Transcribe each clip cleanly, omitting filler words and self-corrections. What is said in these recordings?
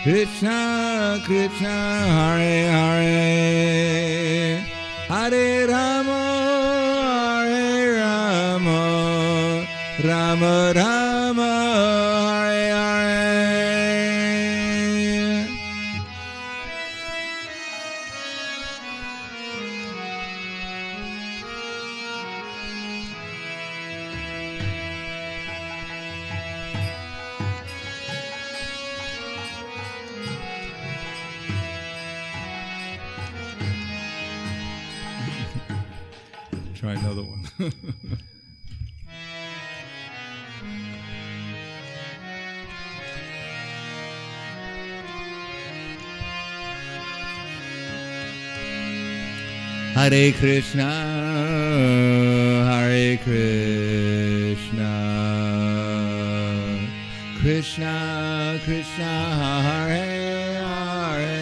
Krishna Krishna Hare Hare Hare Rama Hare Rama Rama Rama Hare Hare. Try another one. Hare Krishna, Hare Krishna, Krishna Krishna, Hare Hare,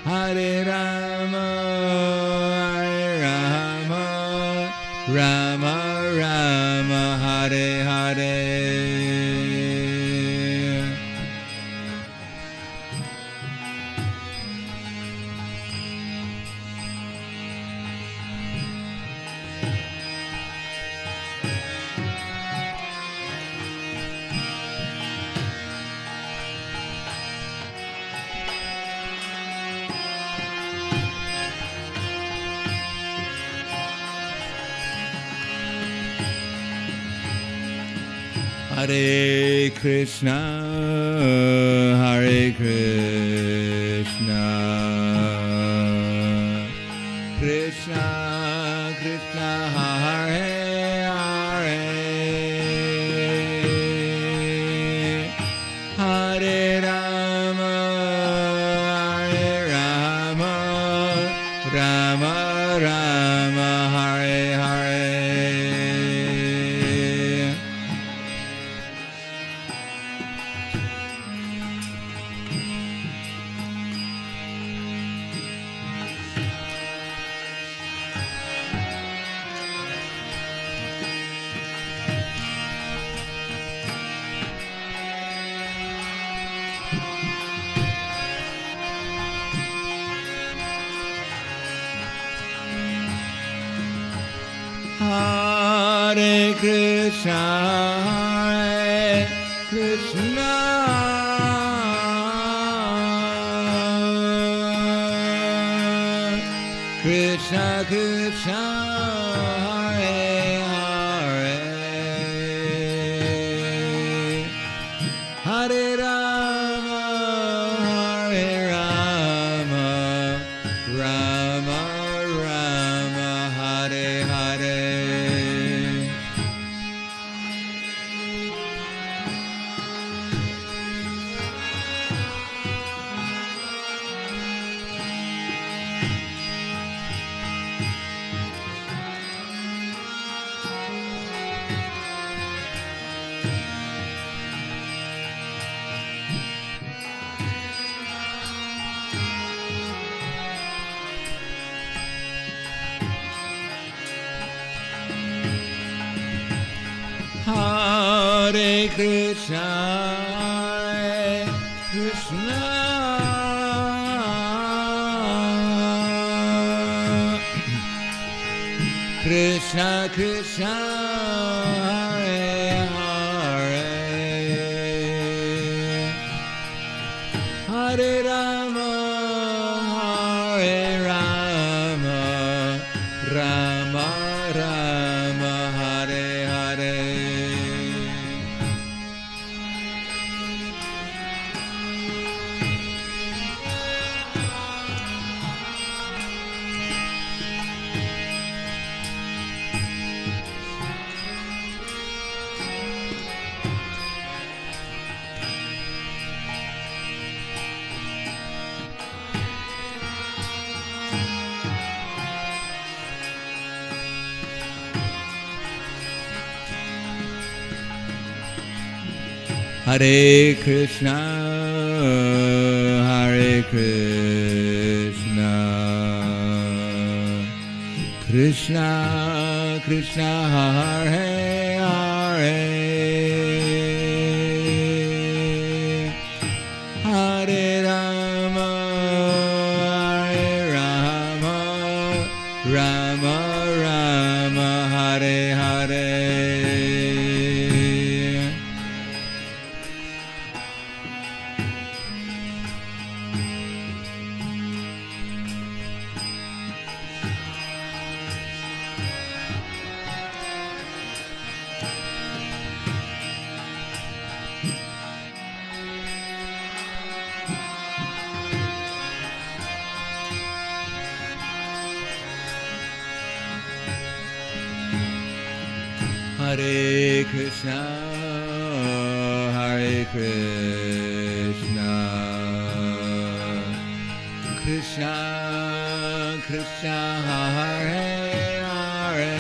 Hare Rama, Hare Rama, Rama Rama, Hare Hare. Hare Krishna, Hare Krishna, Krishna Krishna, Hare Hare, Hare Rama, Hare Rama, Rama Rama, Hare Hare. Hare Krishna, Hare Krishna, Krishna Krishna, Hare Hare, Hare Rama, Hare Rama, Rama Rama, Hare Hare. Hare Krishna, Hare Krishna, Krishna Krishna, Hare Hare, Hare Rama, Hare Rama, Rama Rama, Hare Hare. Hare Krishna, Hare Krishna, Krishna Krishna, Hare Hare, Hare Krishna, Hare Krishna, Krishna Krishna, Hare Hare,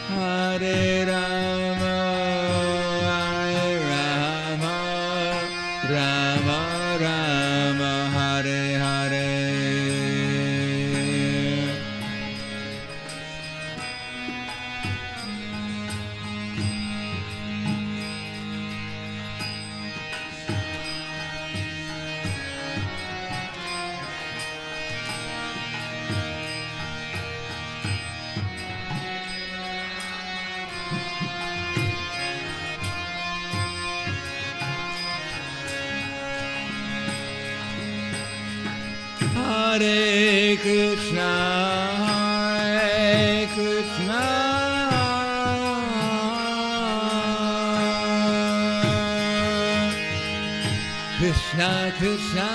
Hare Rama, Hare Rama, Rama Rama, Hare Hare. Hare Krishna, Hare Krishna, Krishna Krishna,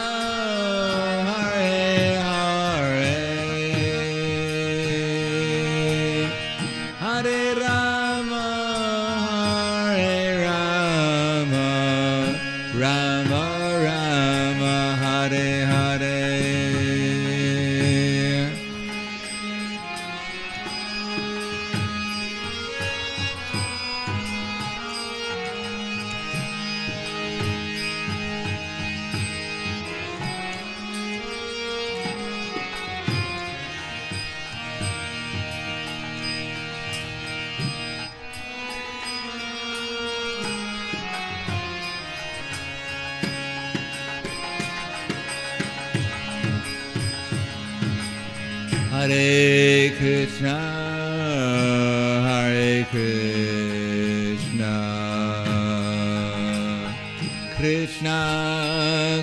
Hare Hare, Hare Rama, Hare Rama, Rama Rama, Hare Hare. Hare Krishna, Hare Krishna, Krishna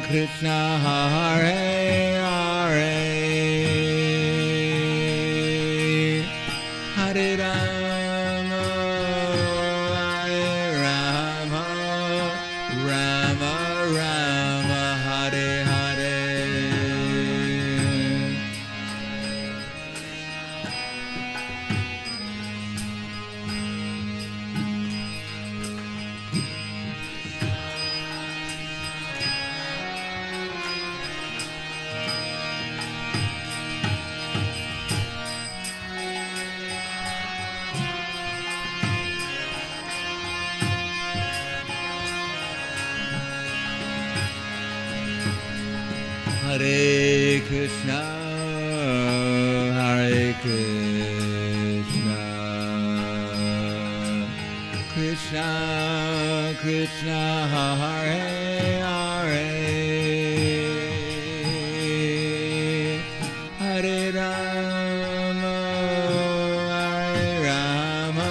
Krishna, Hare Hare, Hare Rama, Hare Rama, Rama Rama, Hare Hare. Hare Krishna, Hare Krishna, Krishna Krishna, Hare Hare, Hare Rama, Hare Rama,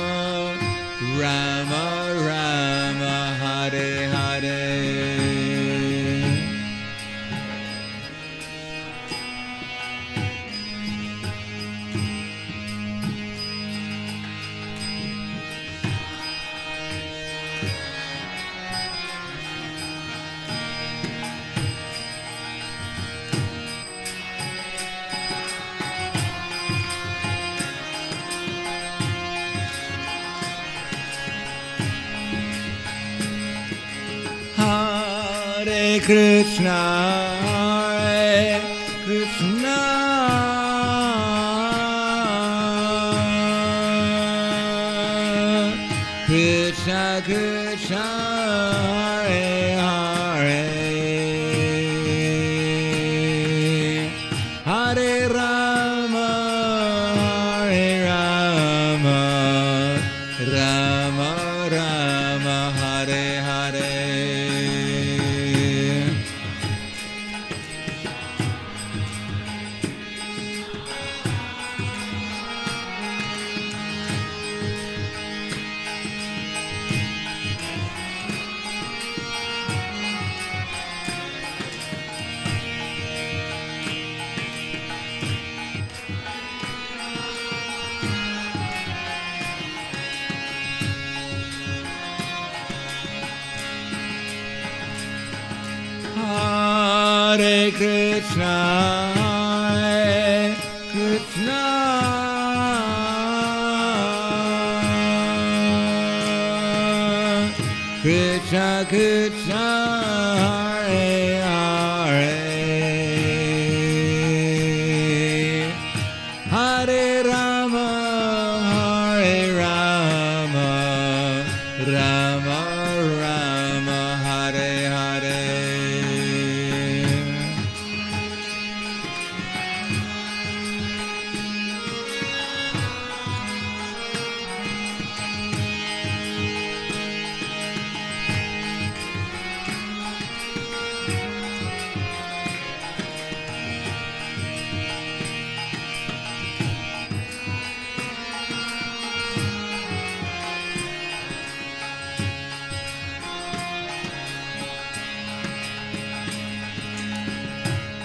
Rama Rama, Hare Hare. Hare Krishna, Hare Krishna, Krishna Krishna, Hare Hare, Hare Rama, Hare Rama, Rama Rama, Hare Hare. Hare Krishna, Hare Krishna, Krishna Krishna Hare Hare Hare Rama Hare Rama Rama Rama Hare Hare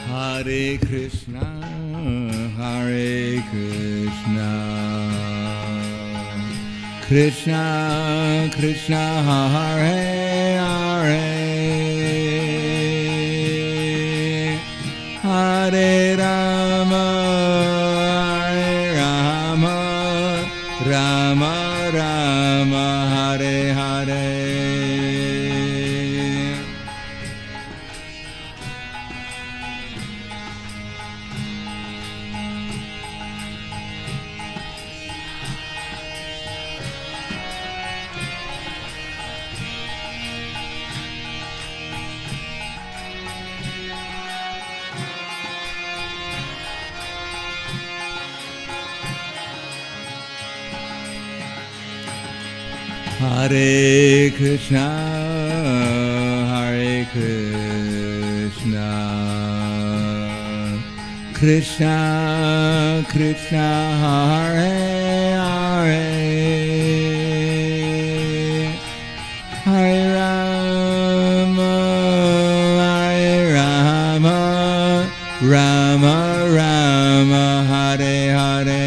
Hare Krishna, Hare Krishna, Krishna Krishna Hare Hare, Hare Rama, Hare Rama, Rama Rama Hare Hare. Hare Krishna, Hare Krishna, Krishna Krishna Hare Hare, Hare Rama, Hare Rama, Rama Rama Hare Hare.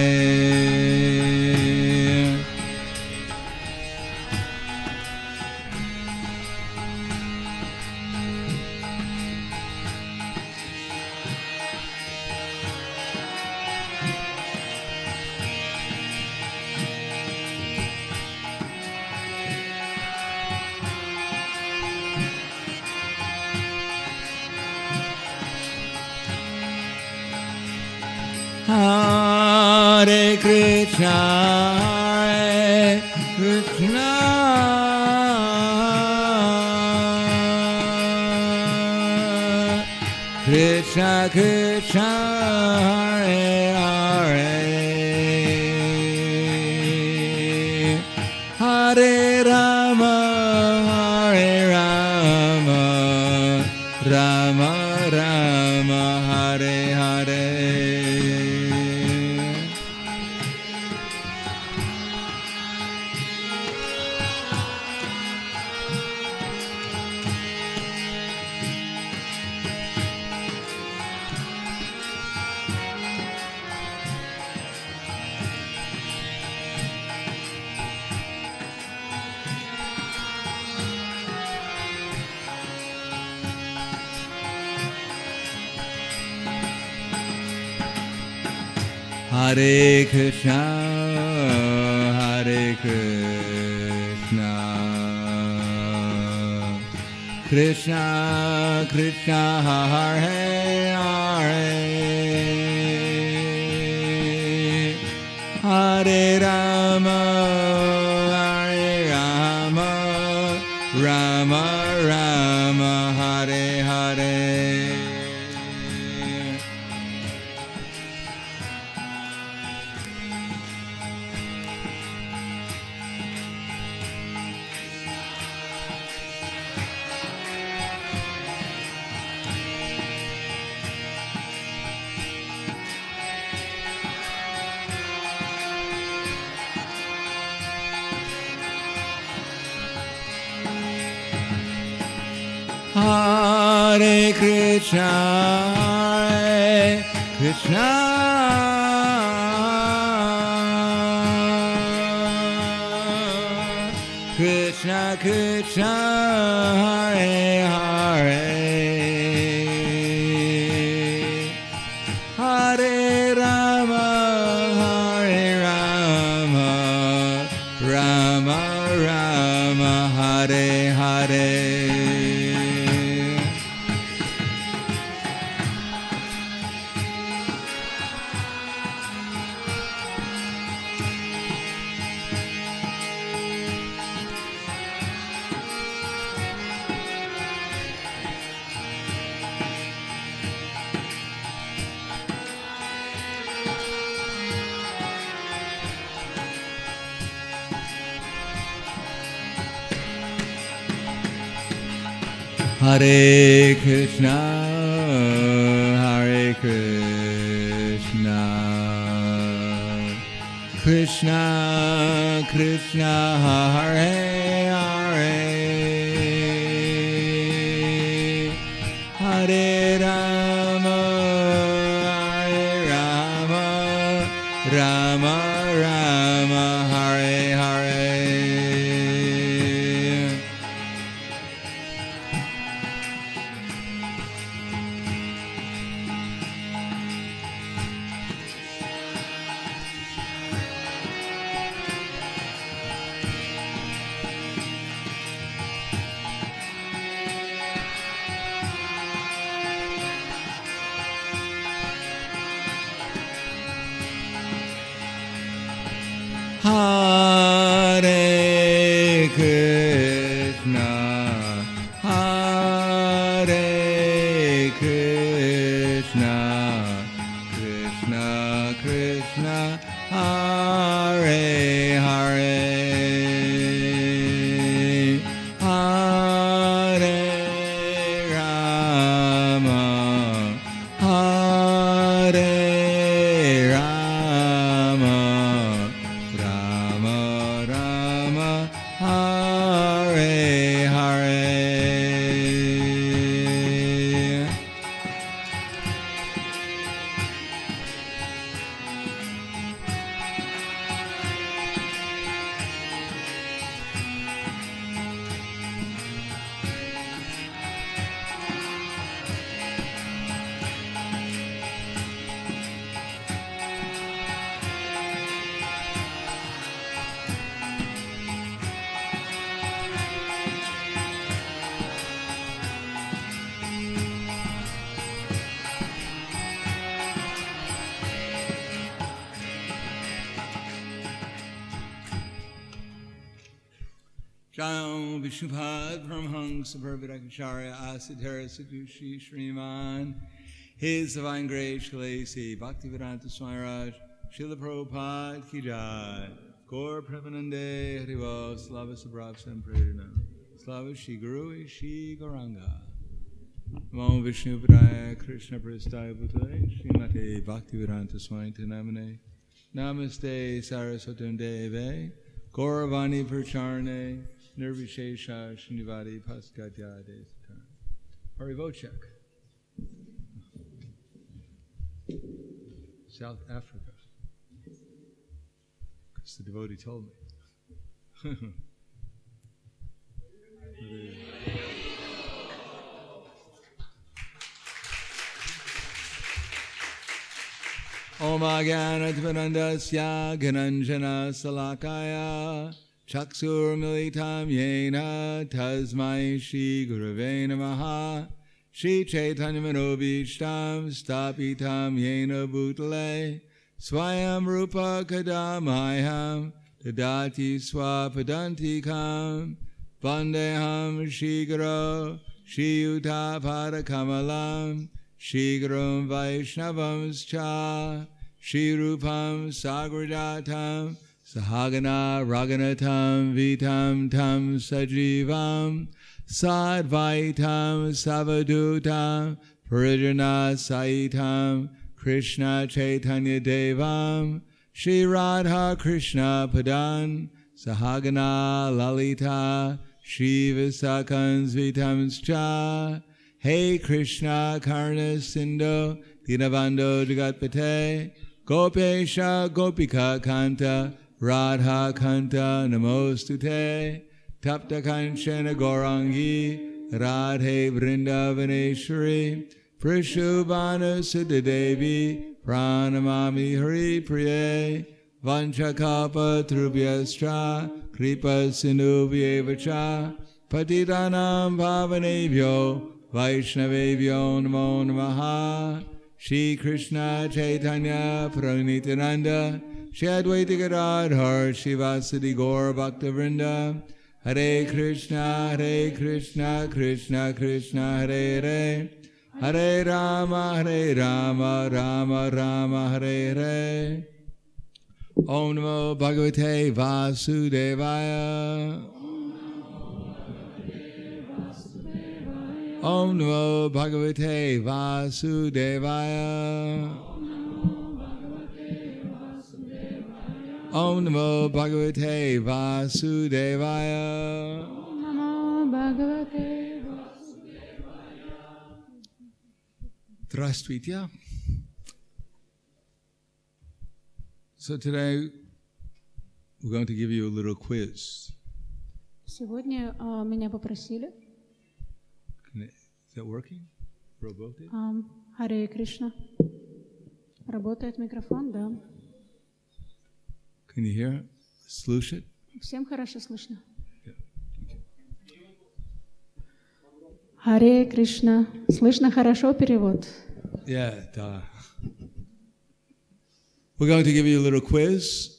Hare Krishna, Hare Krishna, Krishna Krishna, Hare Hare, Hare Rama, Hare Rama, Rama Rama Hare Hare. Hare Krishna, Hare Krishna, Krishna Krishna Hare Hare, Hare Rama, Hare Rama, Rama Rama Hare Hare. Hare Krishna, Hare Krishna, Krishna Krishna, Hare Hare, Hare Rama, Hare Rama, Rama Rama, Hare Hare. Hare Krishna, Hare Krishna, Krishna Krishna, Hare Hare, Hare Rama, Hare Rama, Rama Rama, Hare Hare. Hare Krishna, Hare Krishna, Krishna Krishna, Hare Hare, Hare Rama, Hare Rama, Rama Rama, Hare Hare. Jayam Vishnupad Brahmhangsa Parvadakacharya Asadhara Sadushi Shriman, His Divine Grace Shalasi Bhaktivedanta Swami Raj Srila Prabhupada Ki Jai, Gaur Premanande Harival Slava Sabrapsam Pradanam, Slava Shri Guru Shri Gauranga, Namo Vishnupadaya Krishna Prastaya Bhutale Srimate Bhaktivedanta Swami Namane, Namaste Saraswatam Deve Gauravani Pracharne Nirvishesha Shinivadi Paskadya Desatan. Harivochak. South Africa. Because the devotee told me. Om Agyanatmanandasya Gananjana Salakaya Chaksur Militam Yena Tasmai Shri Gurave Namaha Shri Chaitanya Manobishtam Stapitam Yena Bhutale Swayam Rupa Kadamayam Dadati Swapadantikam Vandeham Shri Guru Shri Yuta Padakamalam Shri Gurum Vaishnavamscha Shri Rupam Sagrajatam Sahagana Raganatam Vitam Tam Sajivam Sadvaitam Savadutam Parijana Saitam Krishna Chaitanya Devam Shri Radha Krishna Padan Sahagana Lalita Shri Visakans Vitamscha Hey Krishna Karna Sindhu Dinabando Jagatpate Gopesha Gopika Kanta Radha Kanta Namostute Tapta Kanchana Gaurangi Radhe Vrindavaneshwari Prishubhana Siddhadevi Pranamami Hari Priye Vanchakapa Trubhyascha Kripa Sindhu Vyevacha Patitanam Pavanebhyo Vaishnavebhyo Namo Namaha. Shri Krishna Chaitanya Pranitananda Shri Advaita Gadadhar Shivasadi Gaur Bhaktavrinda. Hare Krishna Krishna Krishna Hare Hare. Hare Rama Rama Rama Hare Hare. Om Namo Bhagavate Vasudevaya. Om Namo Bhagavate Vasudevaya. Om Namo Bhagavate Vasudevaya. Здравствуйте. So today we're going to give you a little quiz. Сегодня меня попросили. Is that working? Работает? Харе Кришна. Работает микрофон, да. Can you hear? Слушать? Всем хорошо слышно. Yeah. Харе Кришна. Слышно хорошо перевод? Yeah, да. We're going to give you a little quiz.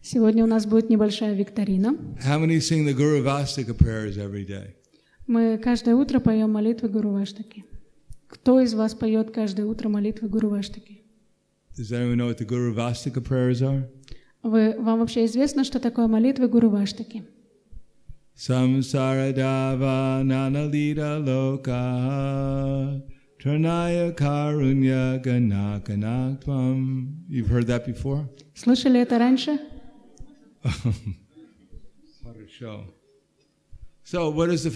Сегодня у нас будет небольшая викторина. How many sing the Guru Vastika prayers every day? Мы каждое утро поем молитвы Гуру Ваштаки. Кто из вас поет каждое утро молитвы Гуру Ваштаки? Does anyone know what the Guru Vastika prayers are? Вам вообще известно, что такое молитвы Гуру Ваштаки? Samsaradava nanalita loka tranaya karunya ganakanatvam. You've heard that before? Слышали это раньше? Хорошо. So what is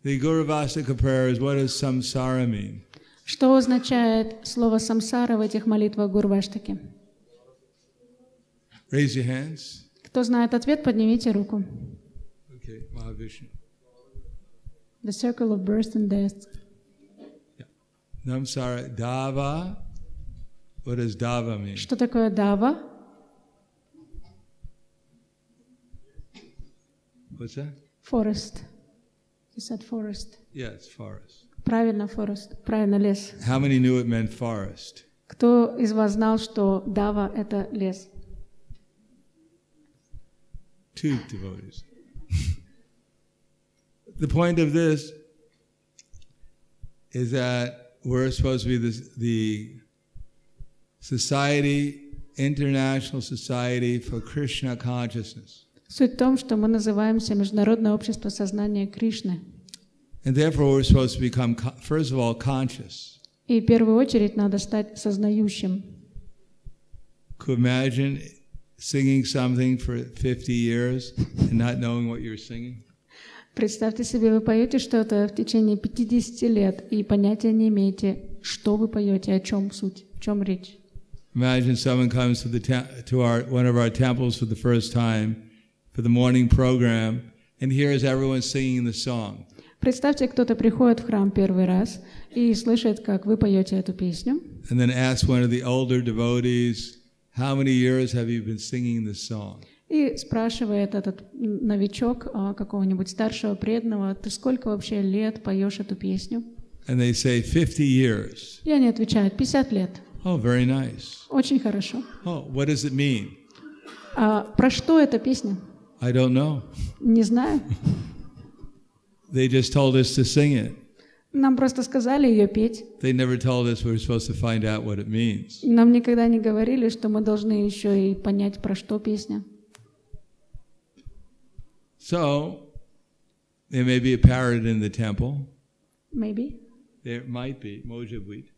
the Guru Vastika prayers? What does samsara mean? Что означает слово самсара в этих молитвах Гуру Ваштаки? Raise your hands. Кто знает ответ, поднимите руку. Okay, Mahavishnu. The circle of birth and death. Yeah. Samsara dava. What does dava mean? Что такое дава? What's that? Forest. You said forest. Yeah, it's forest. Правильно, forest. Правильно, лес. How many knew it meant forest? Кто из вас знал, что дава — это лес? Two devotees. The point of this is that we're supposed to be the society, international society for Krishna consciousness. Суть в том, что мы называемся Международное общество сознания Кришны. And therefore we're supposed to become, first of all, conscious. И в первую очередь надо стать сознающим. Could imagine singing something for 50 years and not knowing what you're singing? Представьте себе, вы поете что-то в течение 50 лет и понятия не имеете, что вы поете, о чем суть, в чем речь. Imagine someone comes to one of our temples for the first time for the morning program and hears everyone singing the song. Представьте, кто-то приходит в храм первый раз и слышит, как вы поете эту песню. And then asks one of the older devotees, how many years have you been singing this song? И спрашивает этот новичок какого-нибудь старшего преданного, ты сколько вообще лет поешь эту песню? And they say 50 years. И они отвечают, 50 лет. Oh, very nice. Очень хорошо. Oh, what does it mean? Про что эта песня? I don't know. Не знаю. They just told us to sing it. Нам просто сказали ее петь. They never told us we were supposed to find out what it means. Нам никогда не говорили, что мы должны еще и понять, про что песня. So, there may be a parrot in the temple. Maybe. There might be. Может быть.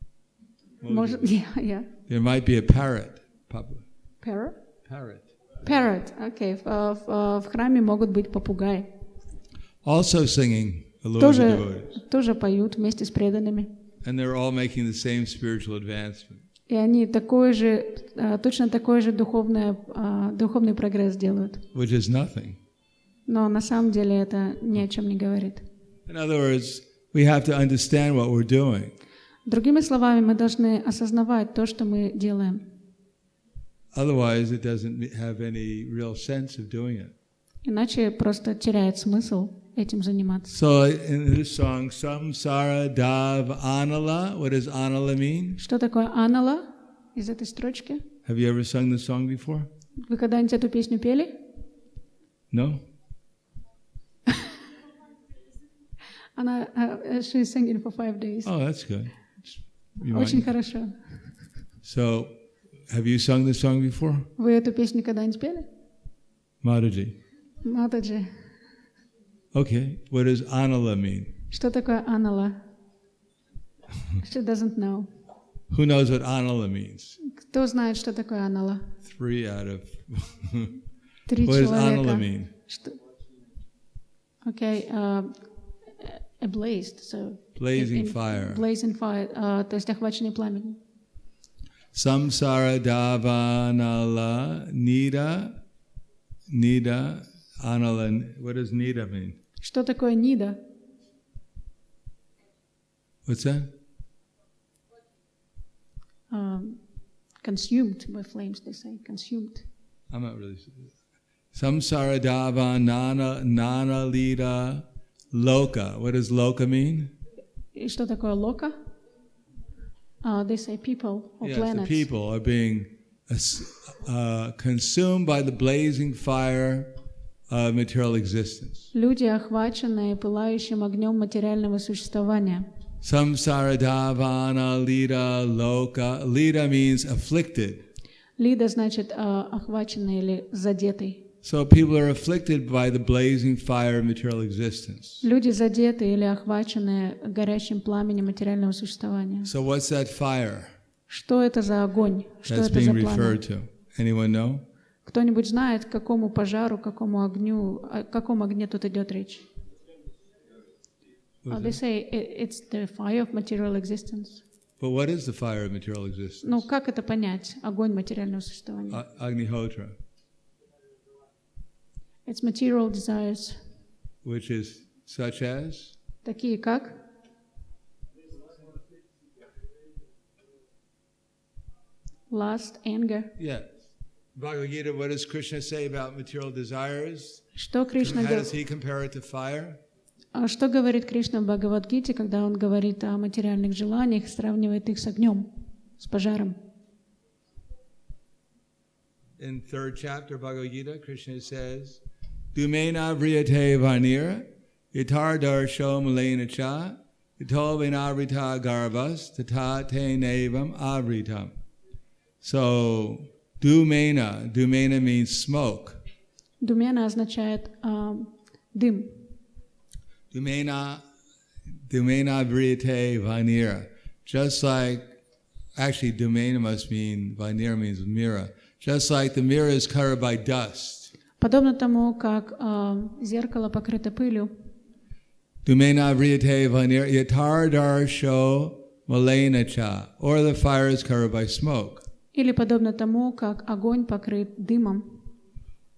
Может, yeah. There might be a parrot. Parrot? Parrot. Parrot, окей. В храме могут быть попугаи. Also singing along with the devotees. Тоже поют вместе с преданными. And they're all making the same spiritual advancement. И они точно такой же духовный прогресс делают. Which is nothing. Но на самом деле это ни о чем не говорит. In other words, we have to understand what we're doing. Другими словами, мы должны осознавать то, что мы делаем. Otherwise, it doesn't have any real sense of doing it. Иначе просто теряет смысл этим заниматься. So in this song, Samsara Dav Anala, what does Anala mean? Что такое анала из этой строчки? Have you ever sung this song before? Вы когда-нибудь эту песню пели? No? Она, she's singing for 5 days. Oh, that's good. Очень хорошо. So, have you sung this song before? Вы эту песню когда-нибудь пели? Mataji. Матаджи. Okay, what does Anala mean? Что такое анала? She doesn't know. Who knows what Anala means? Кто знает, что такое анала? 3 out of... 3 What does человека. Anala mean? Okay, ablaze, so Blazing fire. Blazing fire, то есть охваченный пламенем. Samsara Davanala Nida Anala. What does Nida mean? Что такое нида? What's that? Consumed by flames, they say. Consumed. I'm not really sure. Samsara Davanana Nana Lida Loka. What does Loka mean? И что такое лока? They say people or Yes, planets. the people are being consumed by the blazing fire of material existence. Люди, охваченные пылающим огнем материального существования. Samsara Davana Lida Loka. Lida means afflicted. Лида значит охваченный или задетый. So people are afflicted by the blazing fire of material existence. Люди задеты или охвачены горящим пламенем материального существования. So what's that fire Что это за огонь? Что that's это за being пламя? referred to? Anyone know? Кто-нибудь знает, к какому пожару, к какому огню, о каком огне тут идет речь? They say it's the fire of material existence. But what is the fire of material existence? Ну, как это понять? Огонь материального существования. Agnihotra, It's material desires. which is such as? Такие как? Lust, anger. Yeah. Bhagavad Gita, what does Krishna say about material desires? Что Кришна How говорит? does he compare it to fire? А что говорит Кришна в Бхагавад-гите, когда он говорит о материальных желаниях, сравнивает их с огнем, с пожаром? In 3rd chapter Bhagavad Gita, Krishna says, Dumena vriyate vanira, itar darsho malena cha, ito vinavrita garbhas, tata te nevam avritam. So, Dumena means smoke. Думена означает дым. Dumena vriyate vanira. Just like, actually Dumena must mean, vanira means mirror. Just like the mirror is covered by dust. Подобно тому, как зеркало покрыто пылью. Dumena vriyate vanira yatar darsho malena cha. Or the fire is covered by smoke. Или подобно тому, как огонь покрыт дымом.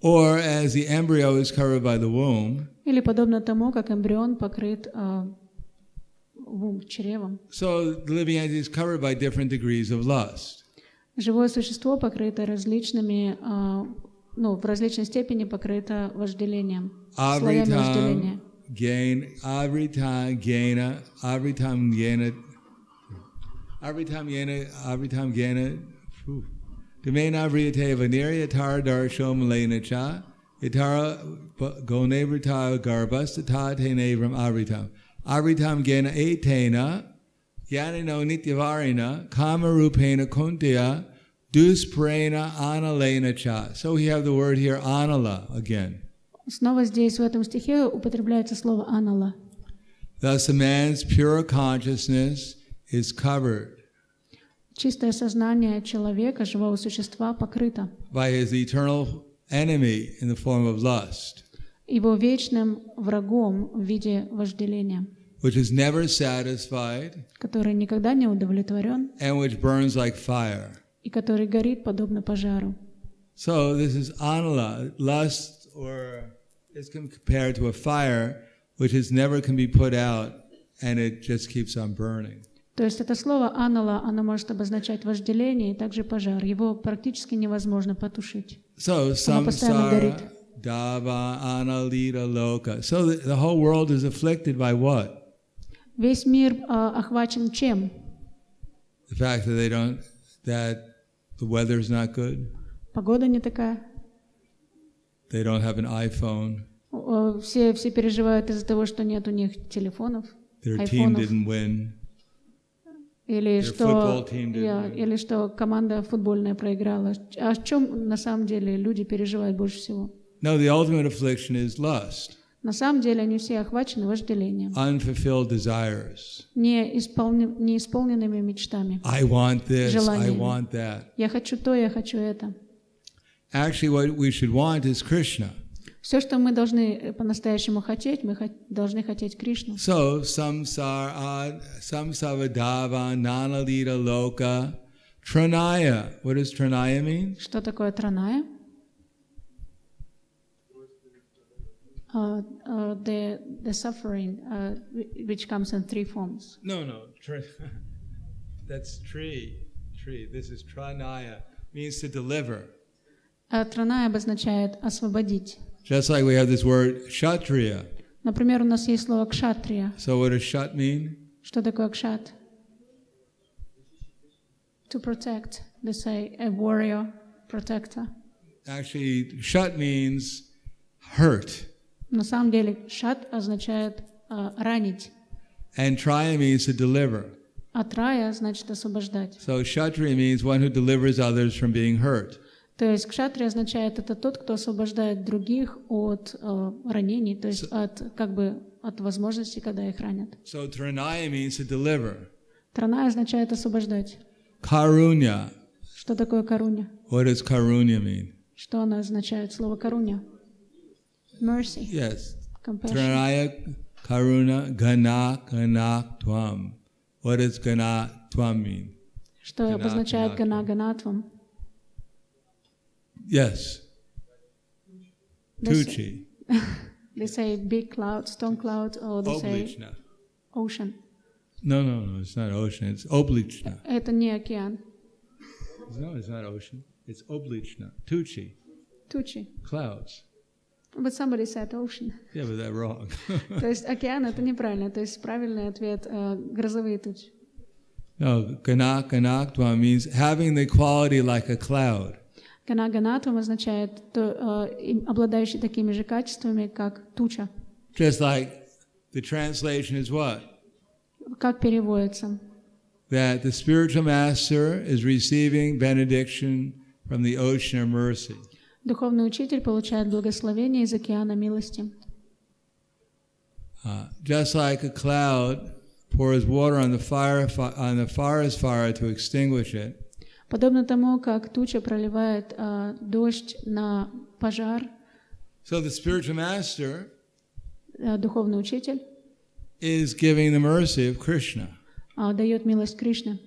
Or as the embryo is covered by the womb. Или подобно тому, как эмбрион покрыт чревом. So the living entity is covered by different degrees of lust. Живое существо покрыто различными, в различной степени покрыто вожделением, слоями вожделения. Avritam gena. Dumena vriyate vanira yatar darsho malena cha. Yatara gonevrita garbhas tata te nevram avritam. Avritam gena etena. Yanino nityavarina kamarupena kuntya dusprena analena cha. So we have the word here anala again. Снова здесь в этом стихе употребляется слово анала. Thus a man's pure consciousness is covered Чистое сознание человека, живого существа, покрыто by his eternal enemy in the form of lust, его вечным врагом в виде вожделения, which is never satisfied который никогда не удовлетворен and which burns like fire. и который горит подобно пожару. So this is anala, lust, or it's compared to a fire which is never can be put out and it just keeps on burning. То есть это слово анала, оно может обозначать вожделение и также пожар. Его практически невозможно потушить. So Оно постоянно горит. samsara dava analita loka. So the whole world is afflicted by what? Весь мир охвачен чем? The fact that the weather's not good. Погода не такая. They don't have an iPhone. Все переживают из-за того, что нет у них телефонов, Their team didn't win. Или что команда футбольная проиграла. О чем на самом деле люди переживают больше всего? No, the ultimate affliction is lust. На самом деле они все охвачены вожделением. Unfulfilled desires. Неисполненными мечтами. I want this, I want that. Я хочу то, я хочу это. Actually, what we should want is Krishna. Все, что мы должны по-настоящему хотеть, мы должны хотеть Кришну. So, samsavadava nanalita loka tranaya. What does tranaya mean? Что такое траная? The suffering, which comes in three forms. No. That's tree. This is tranaya. Means to deliver. Траная обозначает освободить. Just like we have this word kshatriya. Например, у нас есть слово кшатрия. So what does kshat mean? Что такое кшат? To protect. They say a warrior, protector. Actually, kshat means hurt. На самом деле, шат означает ранить. And traya means to deliver. А трая значит освобождать. So kshatriya means one who delivers others from being hurt. То есть кшатрия означает это тот, кто освобождает других от ранений, то есть от возможности, когда их ранят. So tranaya means to deliver. Траная означает освобождать. Karunya. Что такое каруня? What does karunya mean? Что она означает, слово каруня? Mercy. Yes. Compassion. Tranaya karuna gana tvam. What does gana tvam mean? Что обозначает ганатвам? Yes. Tucci. They say big cloud, storm cloud, or they say ocean. No, it's not ocean. It's oblichna. Это не океан. No, it's not ocean. It's oblichna. Tucci. Тучи. Clouds. But somebody said ocean. Yeah, but that's wrong. То есть океан это неправильно. То есть правильный ответ грозовые тучи. No, ganakva means having the quality like a cloud. Ганатвам означает обладающий такими же качествами, как туча. Just like the translation is what? Как переводится? That the spiritual master is receiving benediction from the ocean of mercy. Духовный учитель получает благословение из океана милости. Just like a cloud pours water on the forest fire to extinguish it. Подобно тому, как туча проливает дождь на пожар. So the spiritual master духовный учитель is giving the mercy of Krishna. Дает милость Кришне.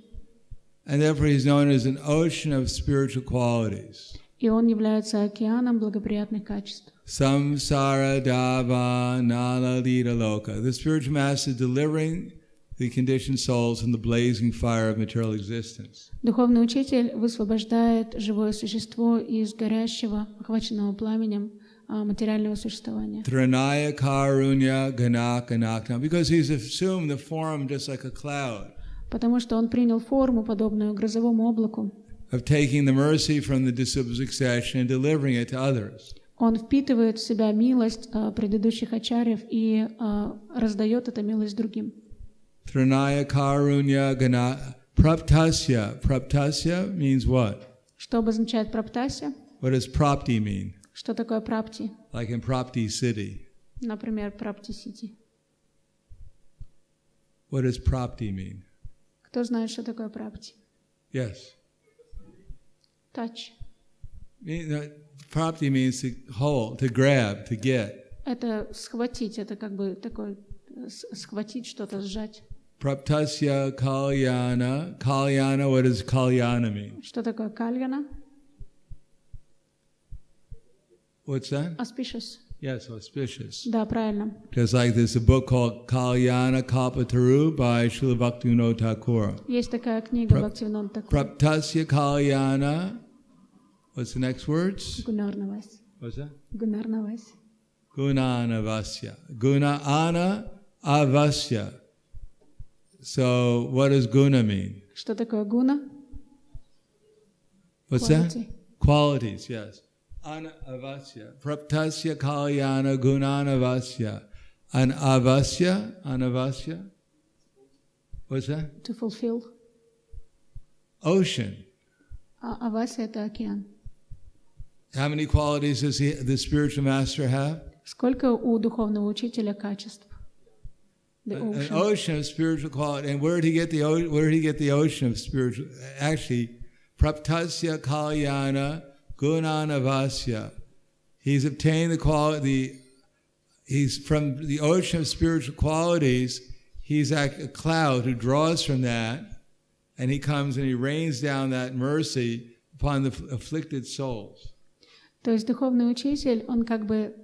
And therefore he's known as an ocean of spiritual qualities. И он является океаном благоприятных качеств. Samsara dava nalalita loka. The spiritual master is delivering the conditioned souls from the blazing fire of material existence. Духовный учитель высвобождает живое существо из горящего, охваченного пламенем материального существования. Tranaya karunya ganakam. Because he's assumed the form just like a cloud. Потому что он принял форму, подобную грозовому облаку. Of taking the mercy from the disciples' succession and delivering it to others. Он впитывает в себя милость предыдущих ачарьев и раздает эту милость другим. Tranaya karunya gana praptasya. Praptasya means what? Что обозначает праптасya? What does prapti mean? Что такое прапти? Like in Prapti city. Например, прапти-сити. What does prapti mean? Кто знает, что такое прапти? Yes. Touch. Prapti means to hold, to grab, to get. Это схватить, это как бы такое схватить что-то, сжать. Praptasya kalyana. Kalyana, what does kalyana mean? Что такое кальяна? What's that? Auspicious. Yes, auspicious. Да, правильно. Just like there's a book called Kalyana Kalpataru by Srila Bhaktivinoda Thakur. Есть такая книга Бхактивинода Thakura. Praptasya Kalyana. What's the next words? Гунарнавас. What's that? Гунарнавасья. Gunanavasya. Guna-ana avasya. So what does guna mean? Что такое гуна? What's that? Qualities, yes. Ana avasya. Praptasya kalyana gunanavasya. Anavasya. What's that? To fulfill. Ocean. Авасья — это океан. How many qualities does the spiritual master have? Сколько у духовного учителя качеств? The An ocean. ocean of spiritual quality. And where did he get the ocean of spiritual? Actually, praptasya kalyana gunanavasya. He's obtained the quality. He's from the ocean of spiritual qualities. He's like a cloud who draws from that, and he comes and he rains down that mercy upon the afflicted souls. То есть духовный учитель, он как бы,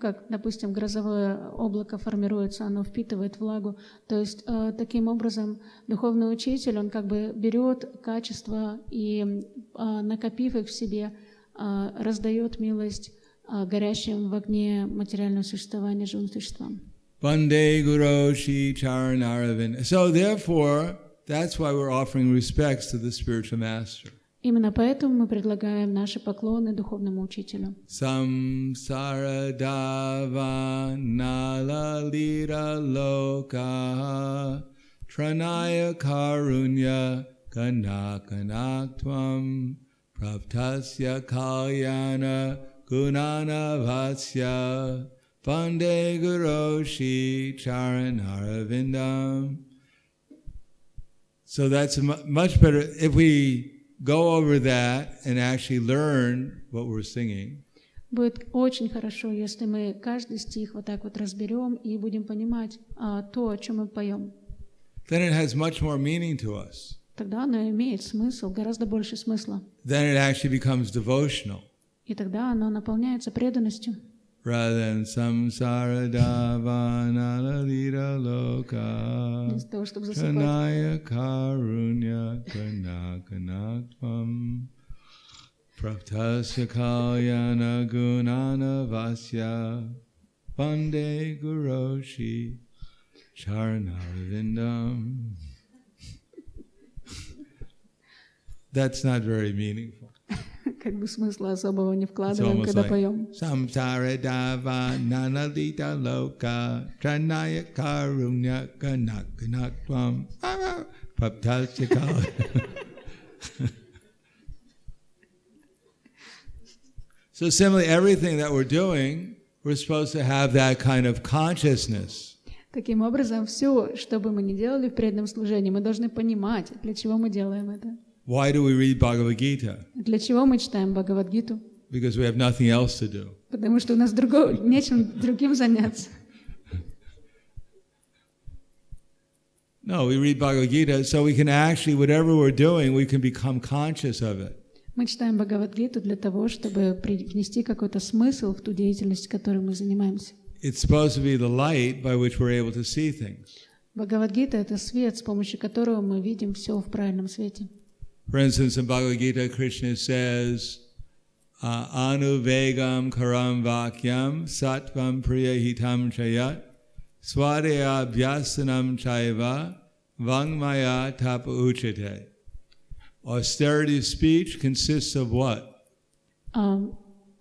как, допустим, грозовое облако формируется, оно впитывает влагу. То есть таким образом духовный учитель, он как бы берет качества и, накопив их в себе, раздает милость горящим в огне материального существования живым существам. Bande Guru Shi Charanaravind. So therefore, that's why we're offering respects to the spiritual master. Именно поэтому мы предлагаем наши поклоны духовному учителю. Samsara dava nalalita loka tranaya karunya kanakanaktvam praptasya kalyana gunana vasya Vande Guru Shi Charanarvindam. So that's much better if we go over that and actually learn what we're singing. Будет очень хорошо, если мы каждый стих вот так вот разберем и будем понимать то, о чем мы поем. Then it has much more meaning to us. Тогда оно имеет смысл, гораздо больше смысла. Then it actually becomes devotional. И тогда оно наполняется преданностью. Rather than samsara davana lalita loka kanaya karunya kanakanakvam praptasya kalyana gunana vasya Vande Guru Shi Charanarvindam. That's not very meaningful. Как бы смысла особого не вкладываем, когда поем. Samsara dava nanalita loka tranaya karunya kanakanaktvam praptasya. So similarly, everything that we're doing, we're supposed to have that kind of consciousness. Таким образом, все, что бы мы ни делали в преданном служении, мы должны понимать, для чего мы делаем это. Why do we read Bhagavad Gita? Для чего мы читаем Бхагавад-гиту? Because we have nothing else to do. Потому что у нас нечем другим заняться. No, we read Bhagavad Gita so we can actually, whatever we're doing, we can become conscious of it. Мы читаем Бхагавад-гиту для того, чтобы привнести какой-то смысл в ту деятельность, которой мы занимаемся. It's supposed to be the light by which we're able to see things. Бхагавад-гита — это свет, с помощью которого мы видим все в правильном свете. For instance, in Bhagavad Gita, Krishna says, Anuvegam karam vakyam sattvam priyahitam chayat swadaya abhyasanam chaiva vangmaya tapa uchate. Austerity of speech consists of what?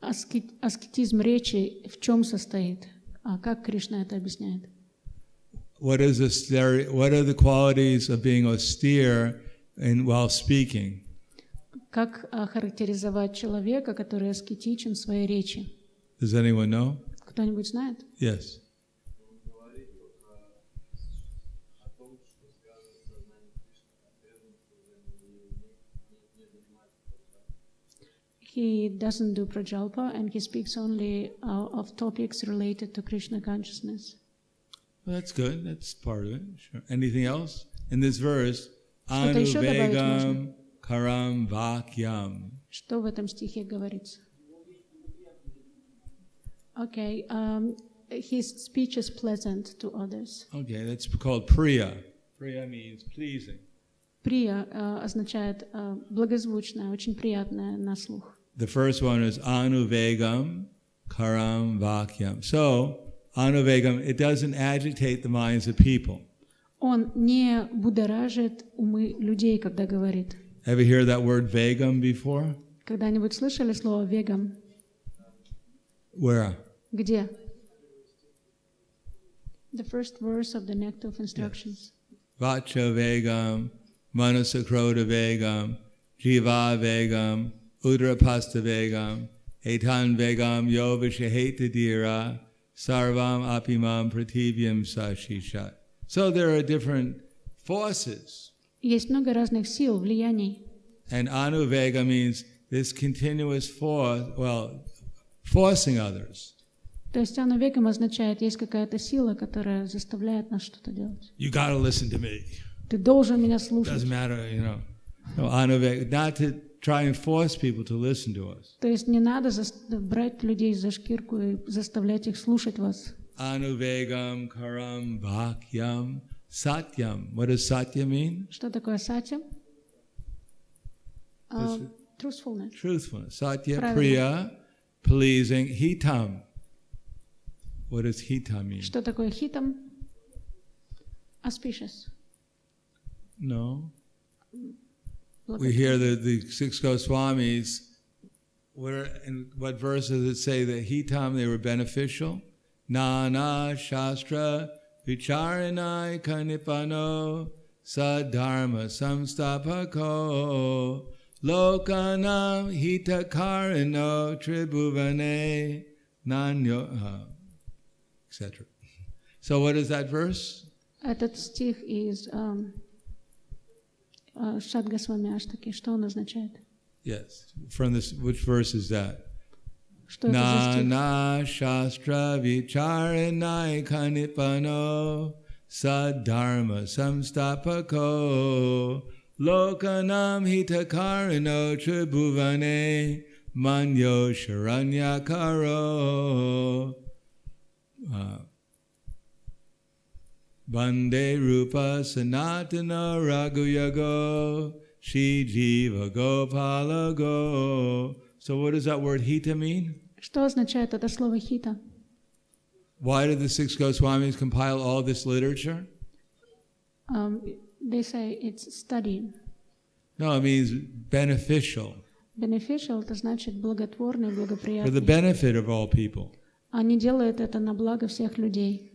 Аскетизм речи в чем состоит? Как Кришна это объясняет? What are the qualities of being austere while speaking? Как характеризовать человека, который аскетичен в своей речи? Does anyone know? Кто-нибудь знает? Yes. He doesn't do prajalpa and he speaks only of topics related to Krishna consciousness. Well, that's good. That's part of it. Sure. Anything else? In this verse, Что-то еще добавить можно? Anuvegam karam vakyam. Что в этом стихе говорится? Okay, his speech is pleasant to others. Okay, that's called priya. Priya means pleasing. Прия означает благозвучное, очень приятное на слух. The first one is anuvegam, karam vakyam. So, anuvegam, it doesn't agitate the minds of people. Он не будоражит умы людей, когда говорит. Ever hear that word vegam before? Когда-нибудь слышали слово вегам? Where? Где? The first verse of the Nectar of Instructions. Vacha vegam, manasakroda vegam, jiva vegam, udrapasta vegam, etan vegam yovashaheta dira, sarvam apimam prativyam sashishat. So there are different forces. Есть много разных сил, влияний. And anuvega means this continuous force, forcing others. То есть анувегам означает, есть какая-то сила, которая заставляет нас что-то делать. You got to listen to me. Ты должен меня слушать. Doesn't matter, No, anuvega, not to try and force people to listen to us. То есть не надо брать людей за шкирку и заставлять их слушать вас. Anuvegam karam vakyam satyam. What does satya mean? Что такое сатья? Truthfulness. Truthfulness. Satya, Правильно. priya, pleasing, hitam. What does hitam mean? Что такое хитам? Auspicious. No. We hear the six Goswamis. In what verse does it say that hitam, they were beneficial? Nana shastra vicharanai kanipano sadharma samstapako lokanam hitakarino tribhuvane nanyo, etc. So what is that verse? Этот стих из Шадгосвами Аштаки, что он означает? Yes. From this, which verse is that? Что это за стих? Nana shastra vicharanai kanipano sadharma samstapako lokanam hitakarino tribhuvane manyo sharanyakaro Vande rupa sanatana raghuyago Shri jiva gopala go. So what does that word hita mean? Что означает это слово хита? Why did the six Goswamis compile all this literature? They say it's studying. No, it means beneficial. Beneficial это значит благотворный, For the благоприятный. benefit of all people. Они делают это на благо всех людей.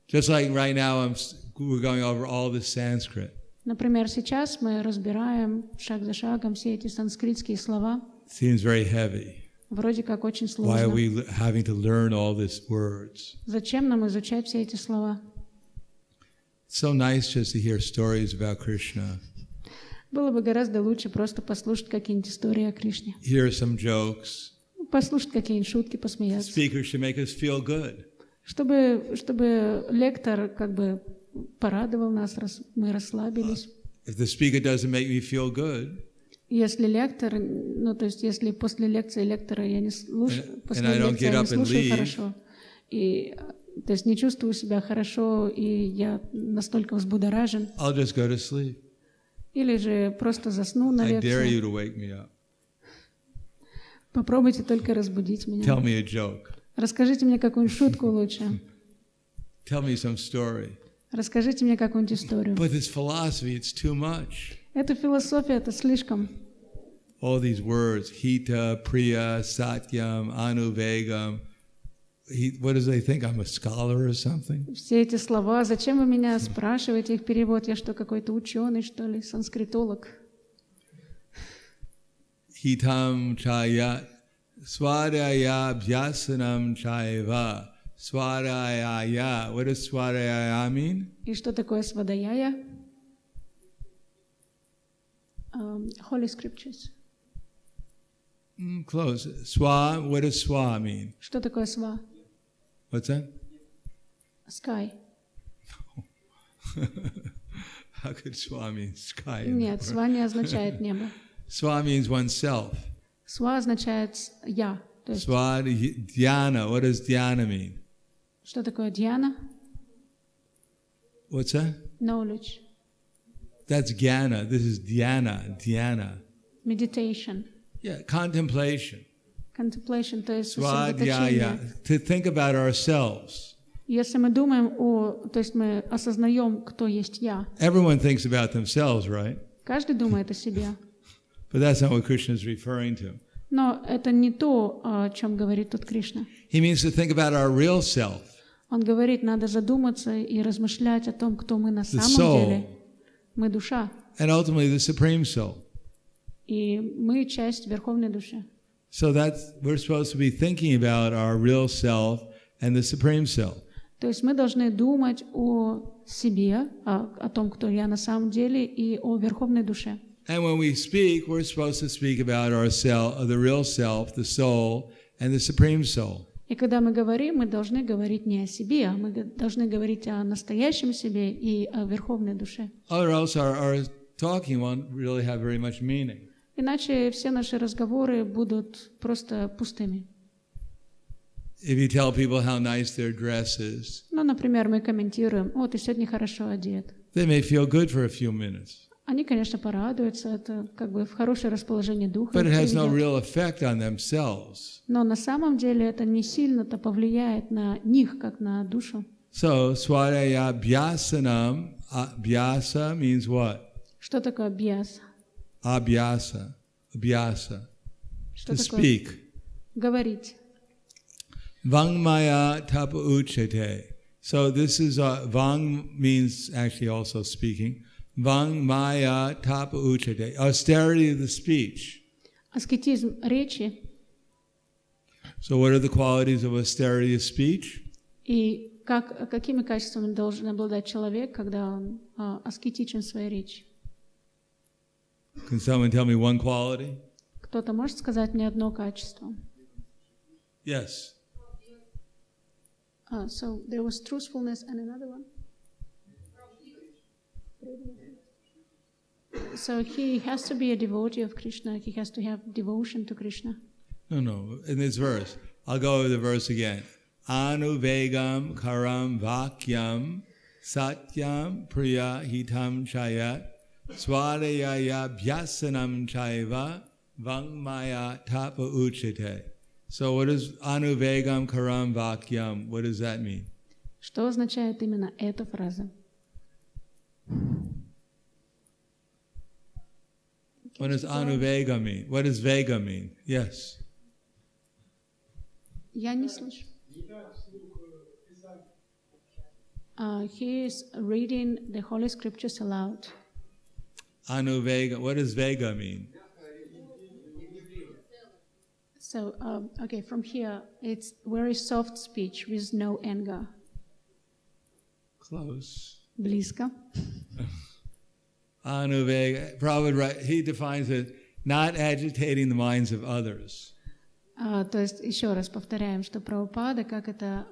Just like right now we're going over all this Sanskrit. Например, сейчас мы разбираем шаг за шагом все эти санскритские слова. Seems very heavy. Вроде как очень Why are сложно. we having to learn all these words? Зачем нам изучать все эти слова? It's so nice just to hear stories about Krishna. Было бы гораздо лучше просто послушать какие-нибудь истории о Кришне. Hear some jokes. Послушать какие-нибудь шутки, посмеяться. Speakers should make us feel good. Чтобы лектор как бы порадовал нас, мы расслабились. If the speaker doesn't make me feel good, Если лектор, то есть если после лекции лектора я не слушаю, после I don't лекции я get не up and слушаю leave. хорошо, и то есть не чувствую себя хорошо, и я настолько взбудоражен, I'll just go to sleep. или же просто засну на I dare лекции. you to wake me up. Попробуйте только разбудить меня. Tell me a joke. Расскажите мне какую-нибудь шутку лучше. Tell me some story. Расскажите мне какую-нибудь историю. But this philosophy, it's too much. Эта философия, это слишком. All these words, hita, priya, satyam, anuvegam. What do they think? I'm a scholar or something? Все эти слова. Зачем вы меня спрашиваете их перевод? Я что, какой-то ученый, что ли, санскритолог? Hitam chaya, swadaya bhyasanam chaiva. Swadaya. What does swadaya mean? И что такое свадаяя? Holy scriptures. Close. Swa, what does swa mean? Что такое сва? What's that? Sky. How could swa mean sky? Нет, сва не означает небо. Swa means oneself. Сва означает я. То есть, Swa, dhyana. What does dhyana mean? что такое дьяна? What's that? Knowledge. That's jnana. This is dhyana. Dhyana. Meditation. Yeah, contemplation. Contemplation, то есть Swadhyaya, сосредоточение. to think about ourselves. Если мы думаем то есть мы осознаем, кто есть я. Everyone thinks about themselves, right? Каждый думает о себе. But that's not what Krishna is referring to. Но это не то, о чем говорит тут Кришна. He means to think about our real self. Он говорит, надо задуматься и размышлять о том, кто мы на самом деле. Мы душа. And ultimately the supreme soul. И мы часть Верховной Души. So we're supposed to be thinking about our real self and the supreme self. То есть мы должны думать о себе, о том, кто я на самом деле, и о Верховной Душе. And when we speak, we're supposed to speak about ourself, the real self, the soul, and the supreme soul. И когда мы говорим, мы должны говорить не о себе, а мы должны говорить о настоящем себе и о Верховной Душе. Or else our talking won't really have very much meaning. Иначе все наши разговоры будут просто пустыми. If you tell people how nice their dress is, Ну, например, мы комментируем, о, ты сегодня хорошо одет. they may feel good for a few minutes, Они, конечно, порадуются, это как бы в хорошее расположение духа. but it их has no приведет. real effect on themselves. Но на самом деле это не сильно-то повлияет на них, как на душу. So, swadhyaya abhyasanam, abhyasa means what? Что такое абьяс? Abhyasa, Что to такое speak. говорить? Vangmaya tapa uchate. So this is, vang means actually also speaking. Vangmaya tapa uchate. Austerity of the speech. Аскетизм речи. So what are the qualities of austerity of speech? И какими качествами должен обладать человек, когда он аскетичен в своей речи? Can someone tell me one quality? Кто-то может сказать мне одно качество? Yes. So there was truthfulness and another one? So he has to be a devotee of Krishna. He has to have devotion to Krishna. No. In this verse, I'll go over the verse again. Anuvegam karam vakyam satyam priya hitam chayat swadhyaya bhyasanam chaiva vangmaya tapa uchate. So what is anuvegam karam vakyam? What does that mean? Что означает именно эта фраза? What does anuvega mean? What does vega mean? Yes. Я не слышу. He is reading the Holy Scriptures aloud. Anuvega. What does vega mean? So, okay, from here, it's very soft speech with no anger. Close. Близко. Anuvega. Prabhupada, he defines it, not agitating the minds of others. То есть, еще раз повторяем, что Прабхупада, как это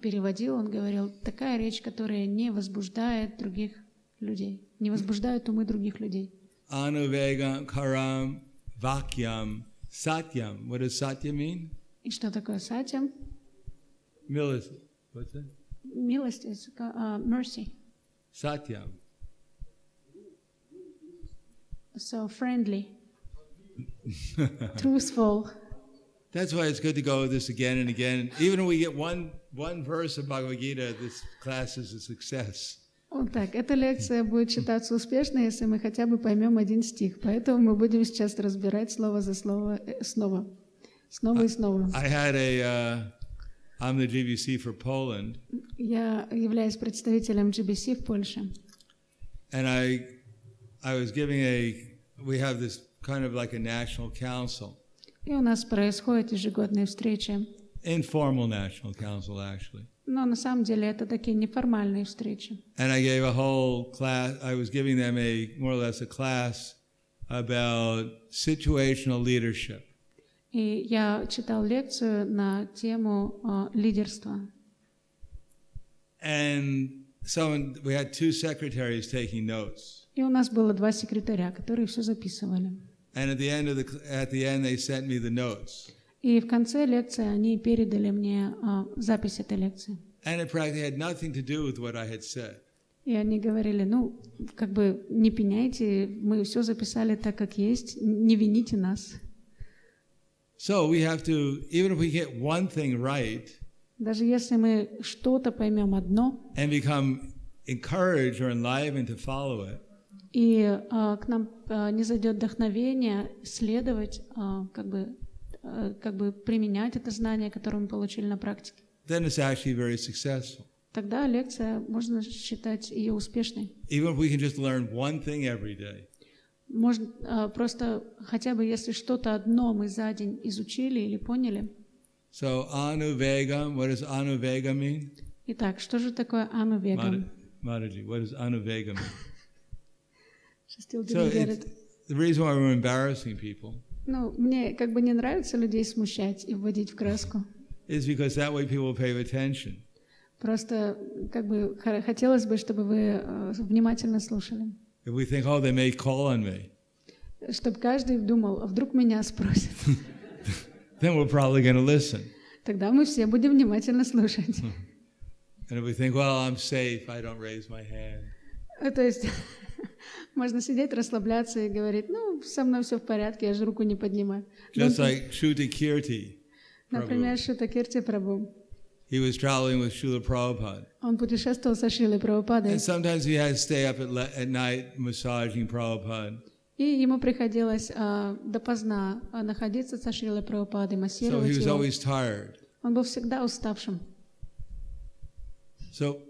переводил, он говорил, такая речь, которая не возбуждает других людей, не возбуждает умы других людей. Anuvegam karam vakyam satyam. What does satya mean? И что такое сатьям? What's that? Милость, mercy. Satyam. So friendly, truthful. That's why it's good to go over this again and again. Even if we get one verse of Bhagavad Gita, this class is a success. Вот так. Эта лекция будет считаться успешной, если мы хотя бы поймем один стих. Поэтому мы будем сейчас разбирать слово за слово снова и снова. I'm the GBC for Poland. Я являюсь представителем GBC в Польше. And I was giving we have this kind of like a national council. И у нас происходят ежегодные встречи. Informal national council, actually. Но на самом деле это такие неформальные встречи. And I gave a whole class, I was giving them more or less a class about situational leadership. И я читал лекцию на тему лидерства. And we had two secretaries taking notes. И у нас было 2 секретаря, которые все записывали. And at the end they sent me the notes. И в конце лекции они передали мне запись этой лекции. And it practically had nothing to do with what I had said. И они говорили, как бы не пеняйте, мы все записали так, как есть, не вините нас. So we have to, even if we get one thing right, Даже если мы что-то поймем одно, and become encouraged or enlivened to follow it, и к нам не зайдет вдохновение следовать, как бы применять это знание, которое мы получили на практике, then it's actually very successful. тогда лекция можно считать ее успешной. Even if we can just learn one thing every day. Можно просто хотя бы если что-то одно мы за день изучили или поняли. So anuvegam, what does anuvegam mean? Итак, что же такое анувегам? Mataji, what does anuvegam mean? So the reason why we're embarrassing people Ну, мне как бы не нравится людей смущать и вводить в краску. is because that way people pay attention. Просто как бы хотелось бы, чтобы вы внимательно слушали. If we think, oh, they may call on me, Чтобы каждый думал, а вдруг меня спросят. then we're probably going to listen. Тогда мы все будем внимательно слушать. And if we think, well, I'm safe, I don't raise my hand. То есть можно сидеть, расслабляться и говорить, ну, со мной все в порядке, я же руку не поднимаю. Just like Shuta Kirti. Например, Шута Кирти Прабху. He was traveling with Srila Prabhupada. Он путешествовал со Шрилой Прабхупадой. And sometimes he had to stay up at night massaging Prabhupada. И ему приходилось допоздна находиться со Шрилой Прабхупадой, So массировать he was его. always tired. Он был всегда уставшим. So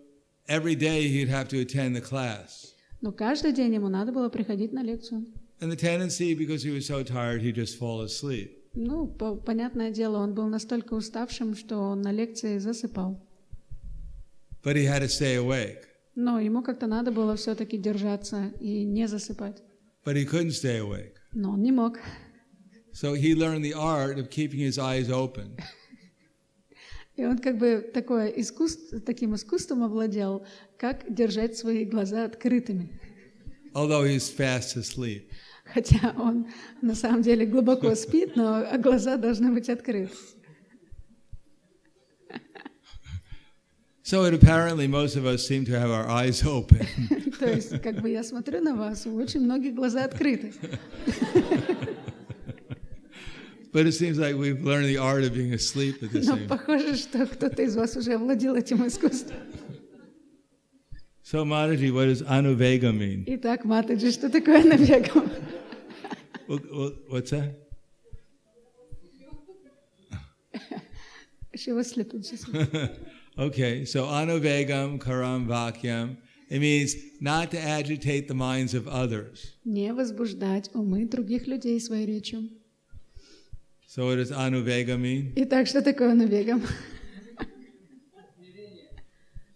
every day he'd have to attend the class. Но каждый день ему надо было приходить на лекцию. And the tendency, because he was so tired, he'd just fall asleep. Ну, понятное дело, он был настолько уставшим, что он на лекции засыпал. But he had to stay awake. Но ему как-то надо было все-таки держаться и не засыпать. But he couldn't stay awake. Но он не мог. So he learned the art of keeping his eyes open. И он как бы таким искусством овладел, как держать свои глаза открытыми. Although he's fast asleep. Хотя он на самом деле глубоко спит, но глаза должны быть открыты. So apparently most of us seem to have our eyes open. То есть, как бы я смотрю на вас, у очень многих глаза открыты. But it seems like we've learned the art of being asleep at the Но same time. похоже, что кто-то из вас уже овладел этим искусством. So Mataji, what does anuvega mean? Итак, Матаджи, что такое анувегам? What's that? She was sleeping. Okay, so anuvegam karam vakyam. It means not to agitate the minds of others. Не возбуждать умы других людей своей речью. So what does anuvega mean? Итак, что такое анувегам?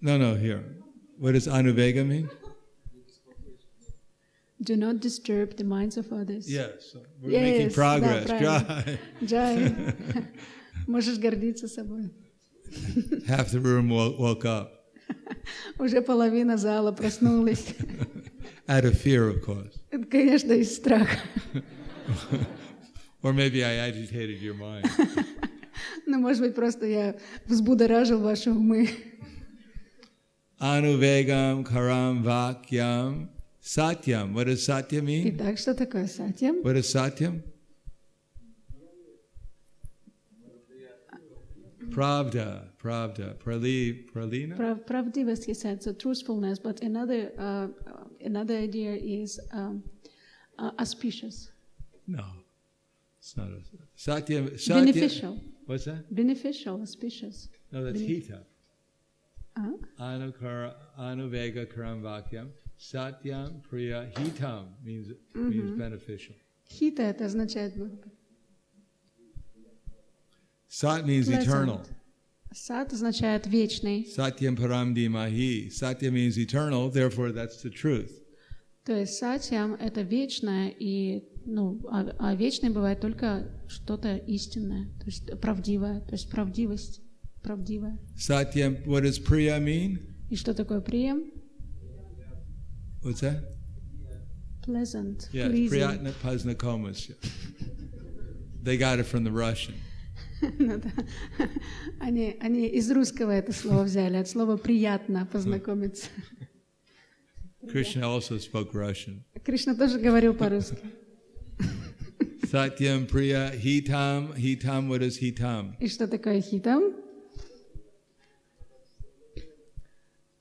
No, here. What does anuvega mean? Do not disturb the minds of others. Yes, we're making progress. Да, Jai. Джай. Можешь гордиться собой. Half the room woke up. Уже половина зала проснулась. Out of fear, of course. Это, конечно, из страха. Or maybe I agitated your mind. Ну, может быть, просто я взбудоражил ваши умы. Anuvegam karam vakyam satyam. What does satya mean? Итак, что такое сатьям? What is satyam? Pravda, pralina? Правдивость, he said, so truthfulness, but another idea is auspicious. No, it's not. Satya. Beneficial. What's that? Beneficial, auspicious. No, that's hita. Uh-huh. Anuvega karam vakyam. Satyam priya hitam means beneficial. Хита это означает Sat means eternal. Сат означает вечный. Satyam param dimahi. Satya means eternal, therefore that's the truth. То есть сатьям это вечное, и а вечное бывает только что-то истинное, то есть правдивое, то есть правдивость, правдивое. Satyam, what does priya mean? И что такое прием? What's that? Pleasant, Yes, pleasing. priyatna paznakomasya. They got it from the Russian. Они из русского это слово взяли, от слова приятно познакомиться. Krishna also spoke Russian. Кришна тоже говорил по-русски. So Satyam Priya Hitam. Hitam, what is Hitam? И что такое хитам?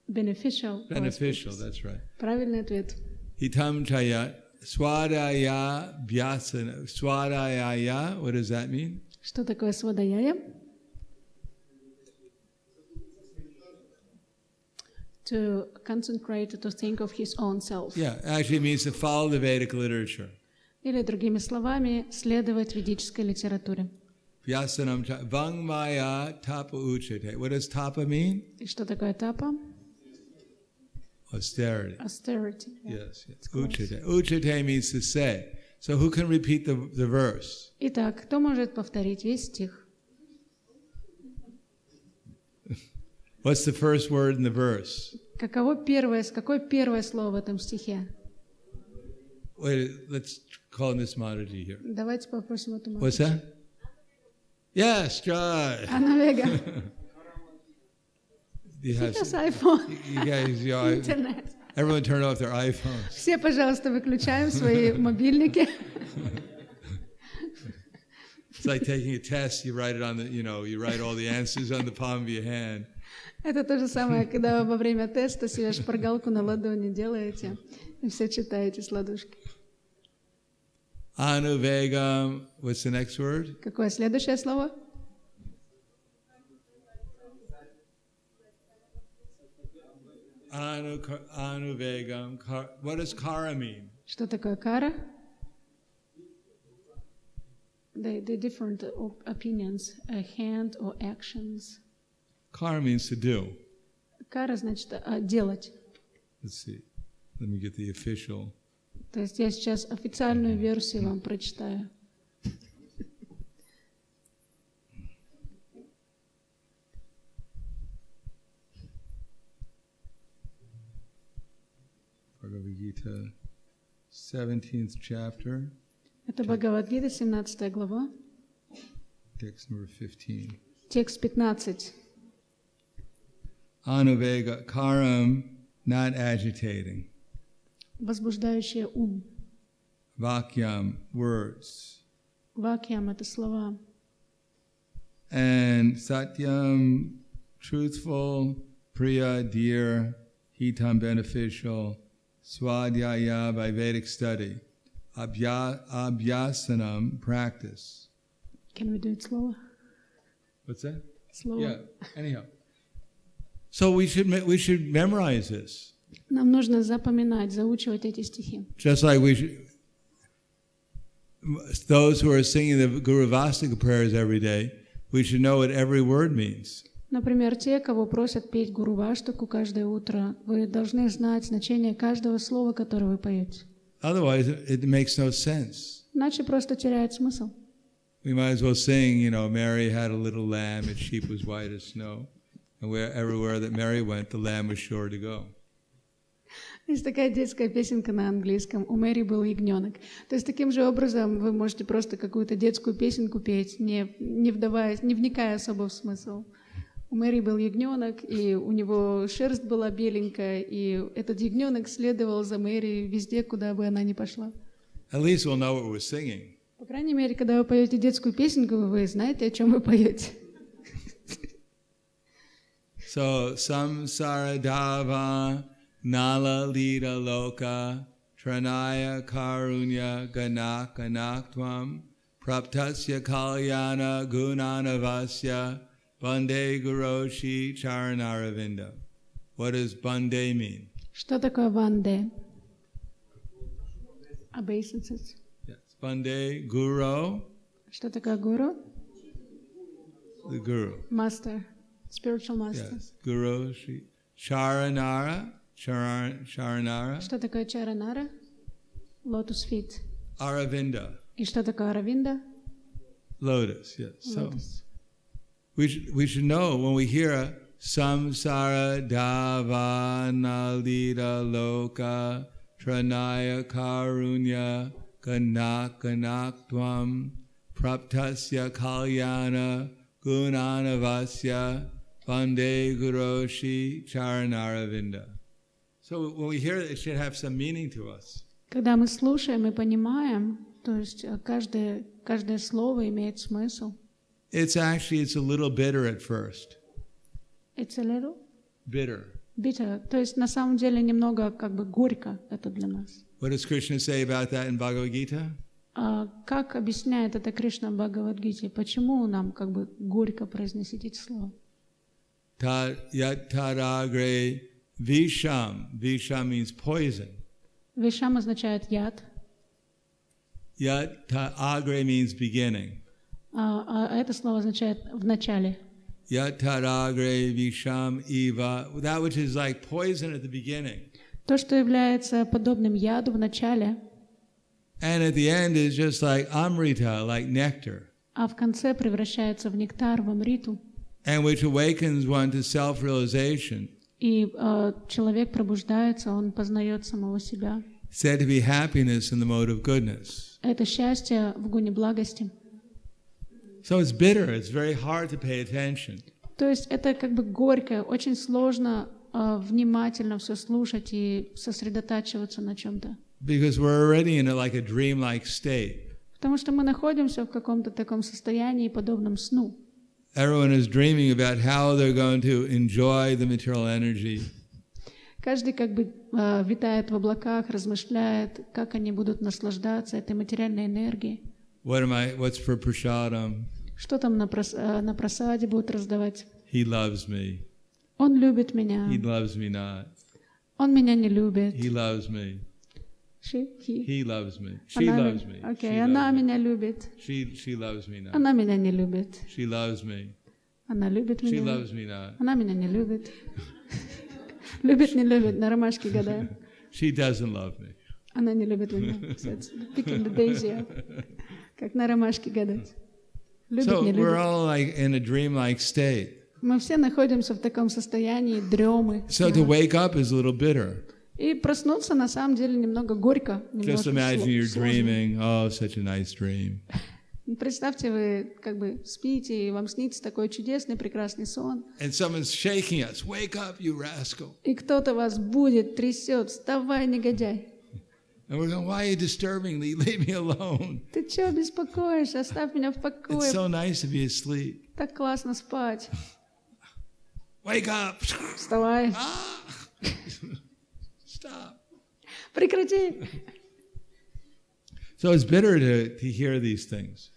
Beneficial. Beneficial, that's right. Правильный ответ. Hitam Chaya Swadaya Vyasana. Swadaya, what does that mean? Что такое свадаяя? To concentrate, to think of his own self. Yeah, actually it means to follow the Vedic literature. Или другими словами, следовать ведической литературе. Vyasanam Vangmaya Tapa Uchate. What does tapa mean? И что такое тапа? Austerity. Austerity. Yes, yes. Uchate. Uchate means to say. So who can repeat the verse? Итак, кто может повторить весь стих? What's the first word in the verse? Какое первое слово в этом стихе? Wait, let's call Miss Mataji here. Давайте попросим эту мать. What's that? Yes, try. Анавега. Сейчас iPhone. You guys, Интернет. everyone turn off their iPhones. Все, пожалуйста, выключаем свои мобильники. It's like taking a test. You write it on the, you write all the answers on the palm of your hand. Это то же самое, когда вы во время теста себе шпаргалку на ладони делаете и все читаете с ладошки. Anuvegam. What's the next word? Какое следующее слово? Anuvegam. What does kara mean? Что такое кара? The different opinions, a hand or actions. Kara means to do. Кара значит делать. Let's see. Let me get the official. То есть я сейчас официальную версию вам прочитаю. Bhagavad Gita, 17th chapter. Это Бхагавад-гита, 17 глава. Text number 15. Текст 15. Anuvega karam, not agitating. Возбуждающее ум. Vakyam, words. Вакьям — это слова. And satyam, truthful, priya, dear, hitam, beneficial, swadhyaya, by Vedic study, abhyasanam, practice. Can we do it slower? What's that? Slower. Yeah, anyhow. So we should memorize this. Нам нужно запоминать, заучивать эти стихи. Just like those who are singing the Guru Vastika prayers every day, we should know what every word means. Например, те, кого просят петь Гуру Ваштаку каждое утро, вы должны знать значение каждого слова, которое вы поете. Otherwise, it makes no sense. Иначе просто теряет смысл. We might as well sing, Mary had a little lamb, its sheep was white as snow, and everywhere that Mary went, the lamb was sure to go. Есть такая детская песенка на английском «У Мэри был ягненок». То есть таким же образом вы можете просто какую-то детскую песенку петь, не вникая особо в смысл. У Мэри был ягненок, и у него шерсть была беленькая, и этот ягненок следовал за Мэри везде, куда бы она ни пошла. At least we'll know what we're singing. По крайней мере, когда вы поете детскую песенку, вы знаете, о чем вы поете. So, samsara dava nala lita loka tranaya karunya ganak anaktvam praptasya kalyana gunanavasya bande guroshi charanaravinda. What does bande mean? Что такое ванде? Obeisances. Yes, bande guru. Что такое гуру? The guru. Master. Spiritual master. Yes, guru. Charanara. Charanara. Что такое чаранара? Lotus feet. Aravinda. И что такое аравинда? Lotus, yes. Lotus. So we should know when we hear samsara davana lita loka tranaya karunya ganakanaktvam praptasya kalyana gunanavasya bande guroshi charanaravinda. So when we hear it, it should have some meaning to us. Когда мы слушаем и понимаем, То есть каждое слово имеет смысл. It's a little bitter at first. It's a little Bitter. bitter. То есть на самом деле немного как бы горько это для нас. What does Krishna say about that in Bhagavad Gita? Как объясняет это Кришна в Бхагавад-гите? Почему нам как бы горько произносить эти слова? Yat tadagre visham. Visham means poison. Вишам означает яд. Yat agre means beginning. А это слово означает в начале. Yat tadagre visham eva. That which is like poison at the beginning. То, что является подобным яду в начале, And at the end is just like amrita, like nectar. А в конце превращается в нектар, в амриту. And which awakens one to self-realization. И человек пробуждается, он познает самого себя. Said to be happiness in the mode of goodness. Это счастье в гуне благости. So it's bitter. It's very hard to pay attention. То есть это как бы горько, очень сложно внимательно все слушать и сосредотачиваться на чем-то. Because we're already in like a dream-like state. Потому что мы находимся в каком-то таком состоянии, подобном сну. Everyone is dreaming about how they're going to enjoy the material energy. Каждый как бы витает в облаках, размышляет, как они будут наслаждаться этой материальной энергией. What's for prasadam? Что там на прасаде будут раздавать? He loves me. Он любит меня. He loves me not. Он меня не любит. He loves me. He loves me. She loves me. Окей, она меня любит. She loves me not. Она меня не любит. She loves me. Она любит She меня. loves me not. Она меня не любит. Любит, не любит, на ромашке гадаю. She doesn't love me. Она не любит меня. Picking the daisy up. Как на ромашке гадать. Любит, So не we're любит. all like in a dream-like state. Мы все находимся в таком состоянии дремы. So to wake up is a little bitter. И проснуться на самом деле немного горько. Just imagine you're dreaming. Oh, such a nice dream. Представьте, вы как бы спите, и вам снится такой чудесный, прекрасный сон. And someone's shaking us. Wake up, you rascal. И кто-то вас будет, трясет. Вставай, негодяй. And we're going, why are you disturbing me? Leave me alone. Ты что беспокоишь? Оставь меня в It's покое. so nice to be asleep. Так классно спать. Wake up. Вставай. Stop. Прекрати. So it's bitter to hear these things.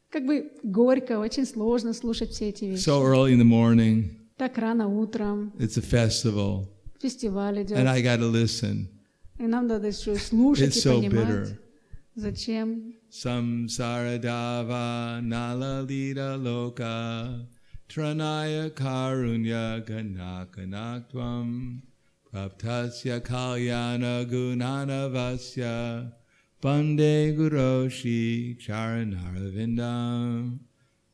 Как бы горько, очень сложно слушать все эти вещи. So early in the morning, Так рано утром, it's a festival, фестиваль идет, and I got to listen. и нам надо еще слушать It's и so понимать. bitter. Зачем? Samsaradava nalalita loka tranaya karunya ganakanaktvam praptasya kalyana gunanavasya bande guroshi charanarvindam.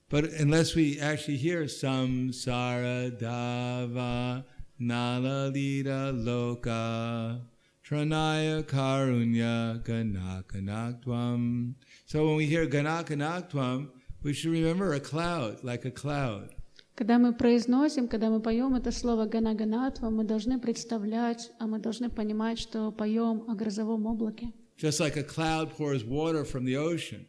But unless we actually hear samsaradava nalalita loka Tranaya karunya ganakanaktvam. So when we hear ganakanaktvam, we should remember a cloud, like a cloud. Когда мы произносим, когда мы поем это слово ганаганатва, мы должны представлять, мы должны понимать, что поем о грозовом облаке. Just like a cloud pours water from the ocean.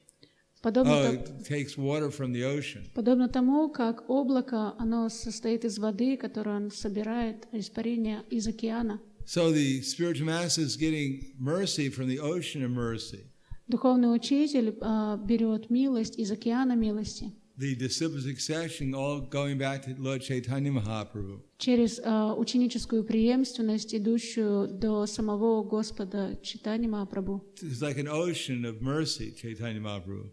It takes water from the ocean. Подобно тому, как облако, оно состоит из воды, которую он собирает, испарение из океана. So the spiritual master is getting mercy from the ocean of mercy. Духовный учитель берет милость из океана милости. The disciple succession all going back to Lord Chaitanya Mahaprabhu. Через ученическую преемственность, идущую до самого Господа Чайтаньи Махапрабху. It's like an ocean of mercy, Chaitanya Mahaprabhu.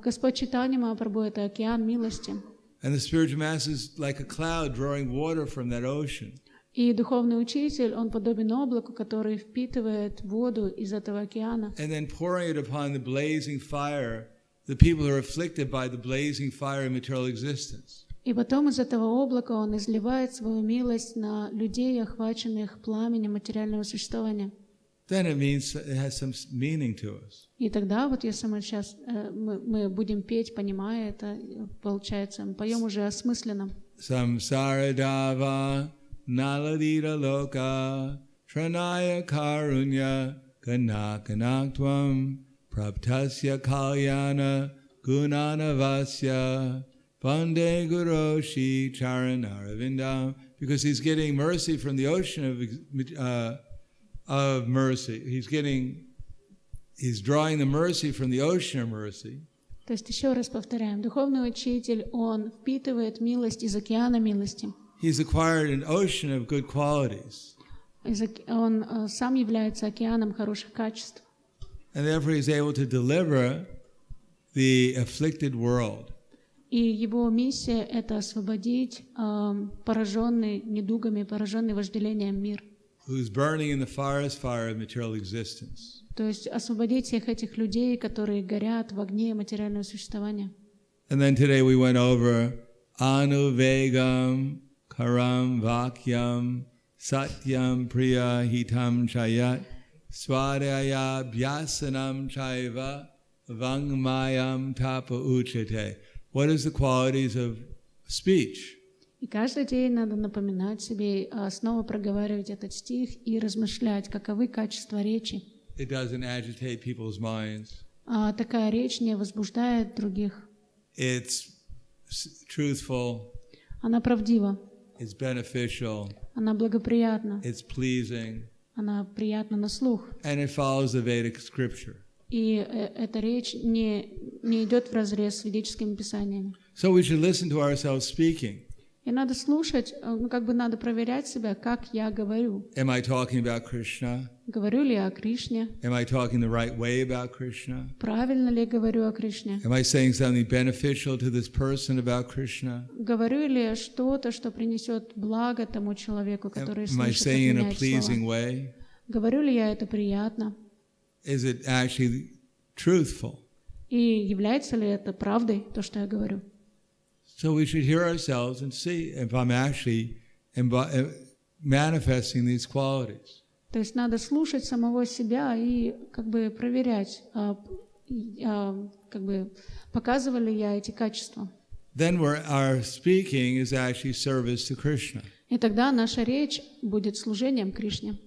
Господь Чайтанья Махапрабху — это океан милости. And the spiritual master is like a cloud drawing water from that ocean. И духовный учитель, он подобен облаку, который впитывает воду из этого океана. And then pouring it upon the blazing fire, the people who are afflicted by the blazing fire of material existence. И потом из этого облака он изливает свою милость на людей, охваченных пламенем материального существования. Then it means it has some meaning to us. И тогда, вот если мы сейчас мы будем петь, понимая это, получается, мы поем уже осмысленно. Samsaradava naladita loka tranaya karunya ganakanaktvam praptasya kalyana gunanavasya Vande Guru Shi Charanaravinda, because he's getting mercy from the ocean of mercy. He's drawing the mercy from the ocean of mercy. То есть еще раз повторяем, духовный учитель, он впитывает милость из океана милости. He's acquired an ocean of good qualities. Он сам является океаном хороших качеств. And therefore he's able to deliver the afflicted world. И его миссия — это освободить пораженный недугами, пораженный вожделением мир. Who's burning in the forest fire of material existence. То есть освободить всех этих людей, которые горят в огне материального существования. And then today we went over Anuvegam Karam Vakyam Satyam Priya Hitam Chayat Swadaya Bhyasanam Chaiva Vangmayam Tapa Uchate. What is the qualities of speech? И каждый день надо напоминать себе, снова проговаривать этот стих и размышлять, каковы качества речи. It doesn't agitate people's minds. Такая речь не возбуждает других. It's truthful. Она правдива. It's beneficial. Она благоприятна. It's pleasing. Она приятна на слух. And it follows the Vedic scripture. И эта речь не идет вразрез с ведическими писаниями. So we should listen to ourselves speaking. И надо слушать, надо проверять себя, как я говорю. Am I talking about Krishna? Говорю ли я о Кришне? Am I talking the right way about Krishna? Правильно ли говорю о Кришне? Am I saying something beneficial to this person about Krishna? Говорю ли я что-то, что принесет благо тому человеку, который Am I слышит saying от in меня a эти pleasing слова? way? Говорю ли я это приятно? Is it actually truthful? И является ли это правдой, то, что я говорю? So we should hear ourselves and see if I'm actually manifesting these qualities. То есть надо слушать самого себя и проверять, показываю ли я эти качества. Then our speaking is actually service to Krishna. И тогда наша речь будет служением Кришне.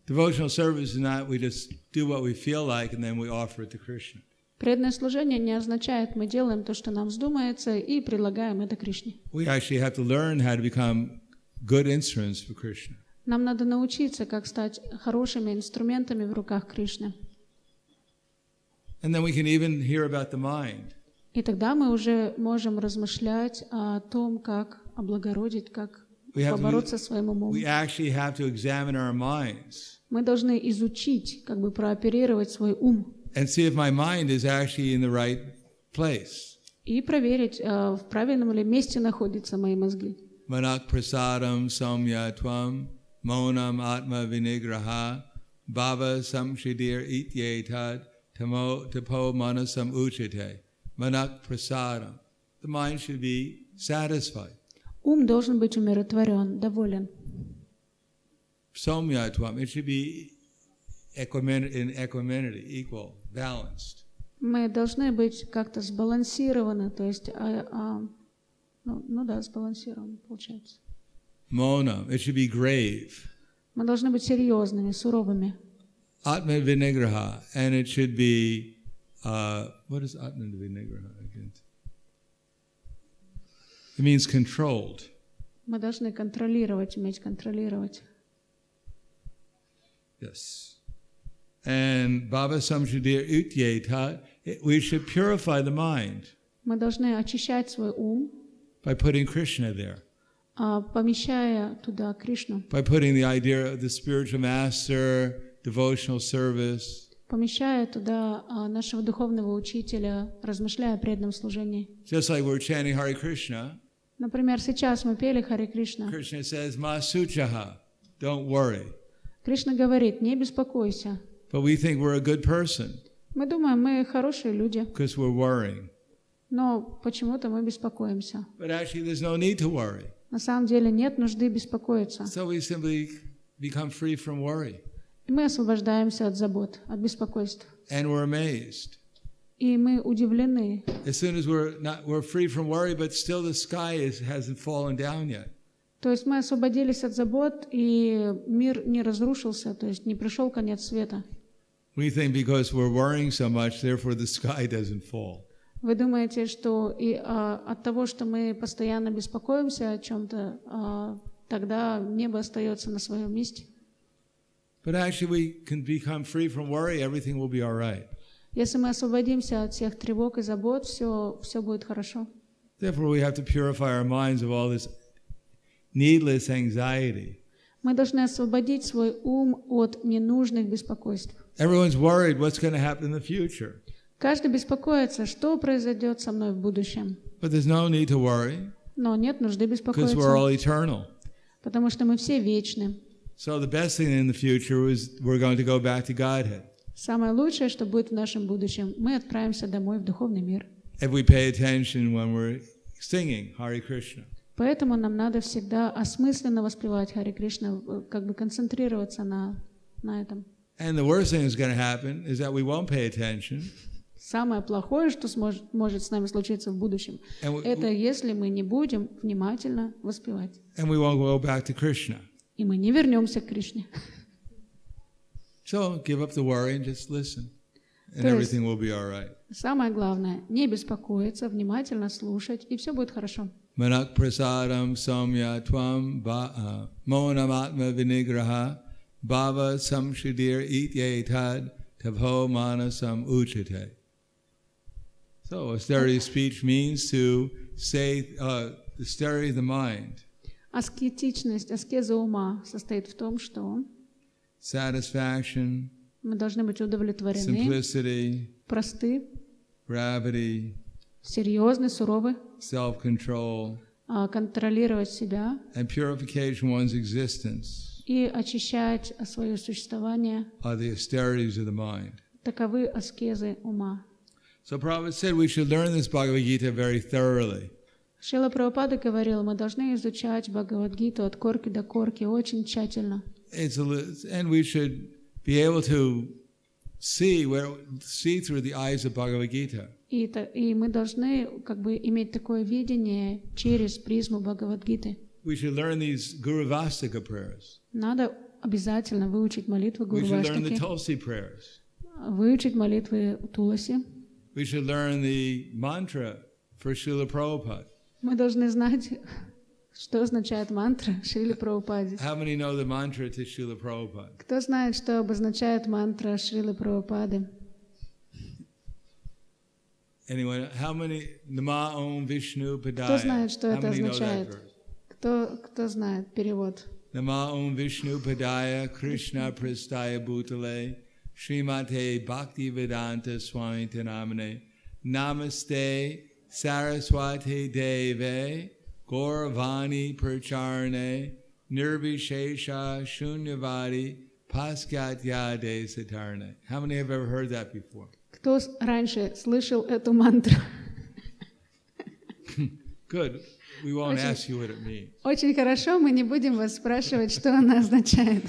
Devotional service is not we just do what we feel like and then we offer it to Krishna. Преданное служение не означает, мы делаем то, что нам вздумается, и предлагаем это Кришне. We actually have to learn how to become good instruments for Krishna. Нам надо научиться, как стать хорошими инструментами в руках Кришны. And then we can even hear about the mind. И тогда мы уже можем размышлять о том, как облагородить, как побороться своим умом. We actually have to examine our minds. Мы должны изучить, прооперировать свой ум. And see if my mind is actually in the right place. И проверить, в правильном ли месте находятся мои мозги. Manak prasadam samya tvam monam atma vinigraha bhava samshidir ityetad tapo manasam uchite. Manak prasadam. The mind should be satisfied. Ум должен быть умиротворен, доволен. Samya tvam. It should be in equanimity, equal, balanced. Мы должны быть как-то сбалансированы, то есть, сбалансированы, получается. Mona, it should be grave. Мы должны быть серьезными, суровыми. Atma vinigraha, and it should be, what is Atma vinigraha again? It means controlled. Мы должны контролировать, уметь контролировать. Yes. And Baba Samshudir Utyeta, we should purify the mind. Мы должны очищать свой ум, by putting Krishna there. Помещая туда Кришну. By putting the idea of the spiritual master, devotional service. Помещая туда нашего духовного учителя, размышляя о преданном служении. Just like we're chanting Hare Krishna. Например, сейчас мы пели Харе Кришна. Krishna says, Ma suchaha, don't worry. Кришна говорит, не беспокойся. But we think we're a good person. Мы думаем, мы хорошие люди. Because we're worrying. Но почему-то мы беспокоимся. But actually there's no need to worry. На самом деле нет нужды беспокоиться. So we simply become free from worry. И мы освобождаемся от забот, от беспокойств. And we're amazed. И мы удивлены. As soon as we're free from worry, but still the sky hasn't fallen down yet. То есть мы освободились от забот, и мир не разрушился, то есть не пришел конец света. We think because we're worrying so much, therefore the sky doesn't fall. Вы думаете, что от того, что мы постоянно беспокоимся о чем-то, тогда небо остается на своем месте? But actually we can become free from worry, everything will be all right. Если мы освободимся от всех тревог и забот, все будет хорошо. Therefore we have to purify our minds of all this needless anxiety. Мы должны освободить свой ум от ненужных беспокойств. Everyone's worried what's going to happen in the future. Каждый беспокоится, что произойдет со мной в будущем. But there's no need to worry. Но нет нужды Because we're all беспокоиться, eternal. потому что мы все вечны. So the best thing in the future is we're going to go back to Godhead. Самое лучшее, что будет в нашем будущем, мы отправимся домой в духовный мир. If we pay attention when we're singing Hare Krishna. Поэтому нам надо всегда осмысленно воспевать Харе Кришна, как бы концентрироваться на этом. And the worst thing that's going to happen is that we won't pay attention. Самое плохое, что может с нами случиться в будущем, это если мы не будем внимательно воспевать. And we won't go back to Krishna. И мы не вернемся к Кришне. So give up the worry and just listen. And То есть everything will be all right. Самое главное, не беспокоиться, внимательно слушать, и все будет хорошо. Manak prasadam samya tvam monam atma vinigraha bhava samshidir ityetad tabho manasam uchate. So austerity of speech means to say austerity of the mind. Аскетичность, аскеза ума состоит в том, что Satisfaction, мы должны быть удовлетворены, simplicity, просты, gravity, серьезны, суровы, self-control, контролировать себя and purification of one's existence и очищать свое существование. are the austerities of the mind. Таковы аскезы ума. So Prabhupada said we should learn this Bhagavad Gita very thoroughly. Шрила Прабхупада говорил, мы должны изучать Бхагавад-гиту от корки до корки очень тщательно. And we should be able to see through the eyes of Bhagavad Gita. И мы должны как бы иметь такое видение через призму Бхагавад-гиты. We should learn these Guru Vastika prayers. Надо обязательно выучить молитвы We Гуру should learn the Вастаки, Tulsi prayers. выучить молитвы Туласи. We should learn the mantra for Srila Prabhupada. Мы должны знать, что означает мантра Шрилы Прабхупаде. How many know the mantra to Srila Prabhupada? Кто знает, что обозначает мантра Шрилы Прабхупады? Anyone? How many? Nama Om Vishnu Padaya. Кто знает, что How это many know that означает? verse? Кто знает перевод? Nama Om Vishnu Padaya Krishna Prastaya Bhutale Srimate Bhaktivedanta Swami Namane Namaste Saraswati Deve Gauravani Pracharne Nirvishesha Shunyavadi Paskatyade Satarne. How many have ever heard that before? Кто раньше слышал эту мантру? Good. We won't ask you what it means. Очень хорошо, мы не будем вас спрашивать, что она означает.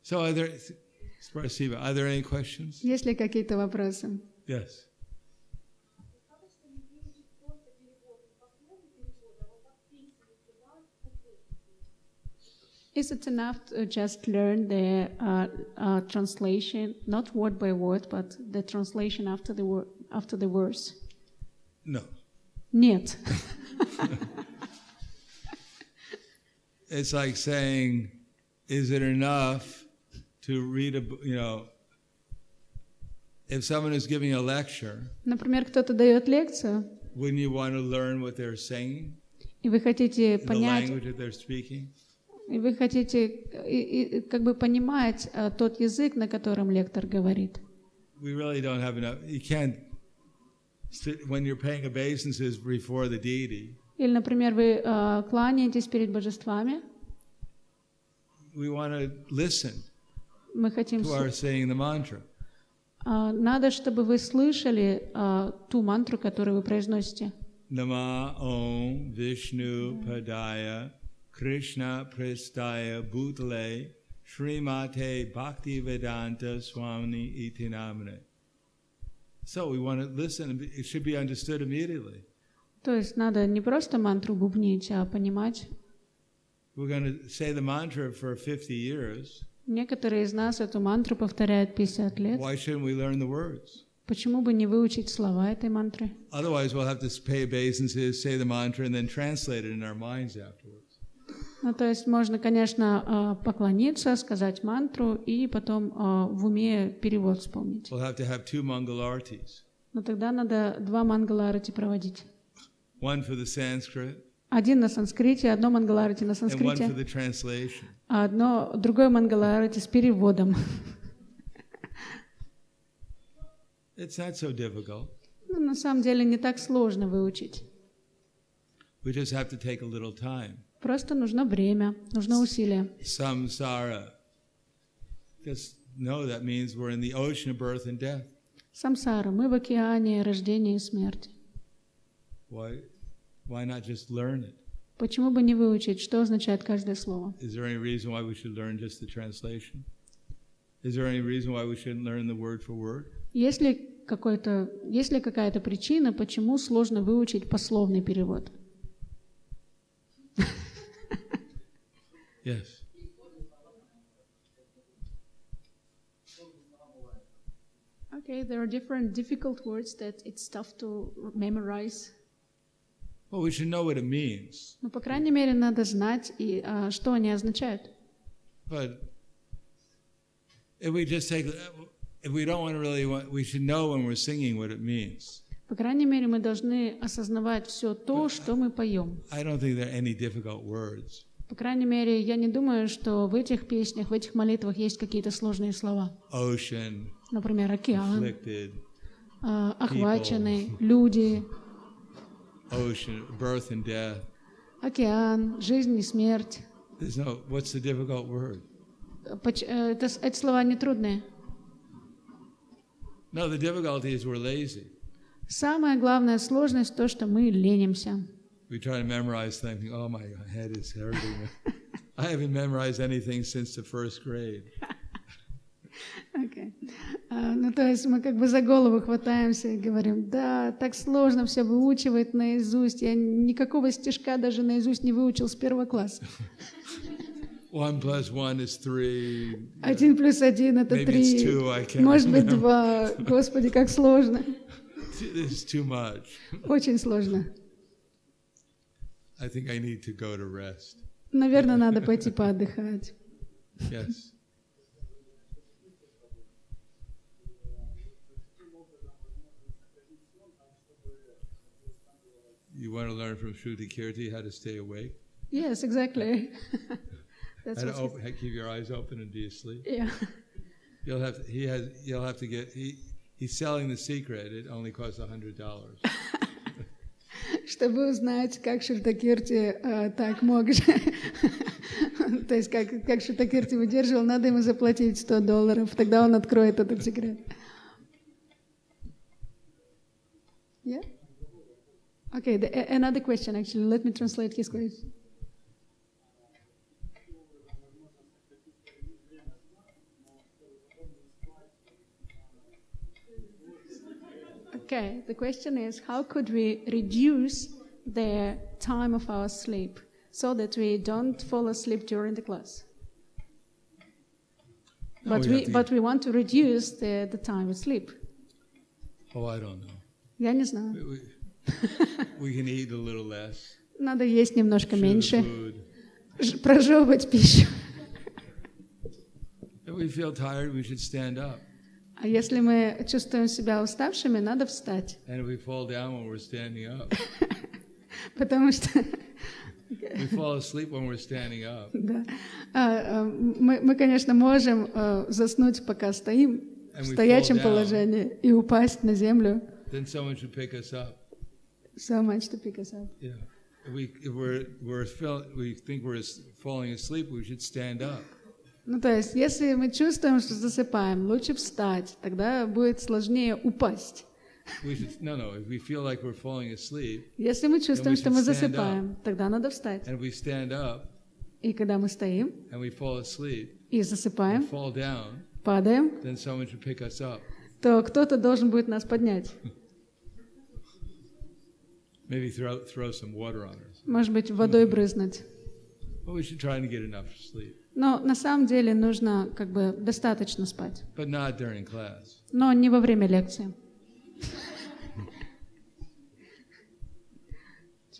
So are there any questions? Есть ли какие-то вопросы? Yes. Is it enough to just learn the translation, not word by word, but the translation after the verse? No. Нет. It's like saying, is it enough to read if someone is giving a lecture, Например, кто-то дает лекцию, wouldn't you want to learn what they're saying, и вы хотите the понять, language that they're speaking? и вы хотите как бы понимать тот язык, на котором лектор говорит. We really don't have enough. You can't, when you're paying obeisances before the deity, Или, например, вы кланяетесь перед божествами, we want to listen мы хотим... to our saying the mantra. Надо, чтобы вы слышали ту мантру, которую вы произносите. Nama Om Vishnu Padaya Krishna Prastaya Bhutale Srimate Bhaktivedanta Swami iti namane. So we want to listen. It should be understood immediately. То есть надо не просто мантру бубнить, а понимать. We're going to say the mantra for 50 years. Некоторые из нас эту мантру повторяют 50 лет. Why shouldn't we learn the words? Почему бы не выучить слова этой мантры? Otherwise, we'll have to pay obeisances, say the mantra, and then translate it in our minds afterwards. Ну, то есть можно, конечно, поклониться, сказать мантру и потом в уме перевод вспомнить. We'll have to have 2 Mangalartis. Но тогда надо 2 мангаларати проводить. One for the Sanskrit, Один на санскрите, одно мангаларати на and one санскрите, for the translation. а другое мангаларати с переводом. It's not so difficult. Ну, на самом деле не так сложно выучить. We just have to take a little time. Просто нужно время, нужно усилие. Samsara. Just know that means we're in the ocean of birth and death. Самсара, мы в океане рождения и смерти. Why not just learn it? Почему бы не выучить, что означает каждое слово? Is there any reason why we should learn just the translation? Is there any reason why we shouldn't learn the word for word? Есть ли какая-то причина, почему сложно выучить пословный перевод? Yes. Okay, there are different difficult words that it's tough to memorize. Well, we should know what it means. Но, по крайней мере, надо знать, что они означают. But if we don't want to really we should know when we're singing what it means. По крайней мере, мы должны осознавать все то, что мы поем. I don't think there are any difficult words. По крайней мере, я не думаю, что в этих песнях, в этих молитвах есть какие-то сложные слова. Ocean, Например, океан, afflicted, охваченные, люди, ocean, birth and death. океан, жизнь и смерть. What's the difficult word? Эти слова не трудные. No, the difficulty is we're lazy. Самая главная сложность то, что мы ленимся. We try to memorize things. Oh, my head is hurting. I haven't memorized anything since the first grade. Okay. Ну, то есть мы как бы за голову хватаемся и говорим, да, так сложно все выучивать наизусть. Я никакого стишка даже наизусть не выучил с 1 класса. 1 + 1 is 3. 1 + 1 это 3. Может быть, 2. Господи, как сложно. It's too much. Очень сложно. I think I need to go to rest. Наверное, надо пойти поотдыхать. Yes. You want to learn from Shruti Kirti how to stay awake? Yes, exactly. How to keep your eyes open and be asleep? Yeah. He's selling the secret. It only costs $100. Чтобы узнать, как Шрутакирти так мог же, то есть как Шрутакирти выдерживал, надо ему заплатить $100, тогда он откроет этот секрет. Yeah? Okay, another question actually. Let me translate his question. Okay, the question is, how could we reduce the time of our sleep so that we don't fall asleep during the class? But we want to reduce the time of sleep. Oh, I don't know. Я не знаю. We can eat a little less. Надо есть немножко меньше, прожевывать пищу. If we feel tired, we should stand up. А если мы чувствуем себя уставшими, надо встать. And if we fall down when we're standing up. Потому что we fall asleep when we're standing up. Да. Мы, конечно, можем заснуть, пока стоим в стоячем положении и упасть на землю. Then someone should pick us up. So much to pick us up. Yeah. If we think we're falling asleep, we should stand up. Ну, то есть, если мы чувствуем, что засыпаем, лучше встать, тогда будет сложнее упасть. If we feel like we're falling asleep, если мы чувствуем, что мы засыпаем, тогда надо встать. And we stand up, и когда мы стоим, and we fall asleep, и засыпаем, fall down, падаем, then someone should pick us up. То кто-то должен будет нас поднять. Maybe throw some water on us. Может быть, водой брызнуть. But we should try to get enough sleep. Но на самом деле нужно как бы достаточно спать. But not during class. Но не во время лекции.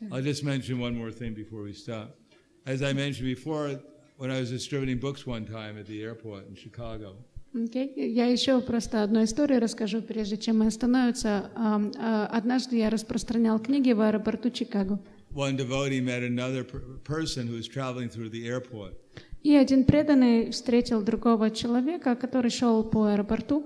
I'll just mention one more thing before we stop. As I mentioned before, when I was distributing books one time at the airport in Chicago. Okay. Я еще просто одну историю расскажу, прежде чем мы остановимся. Однажды я распространял книги в аэропорту Чикаго. One devotee met another person who was traveling through the airport. И один преданный встретил другого человека, который шел по аэропорту.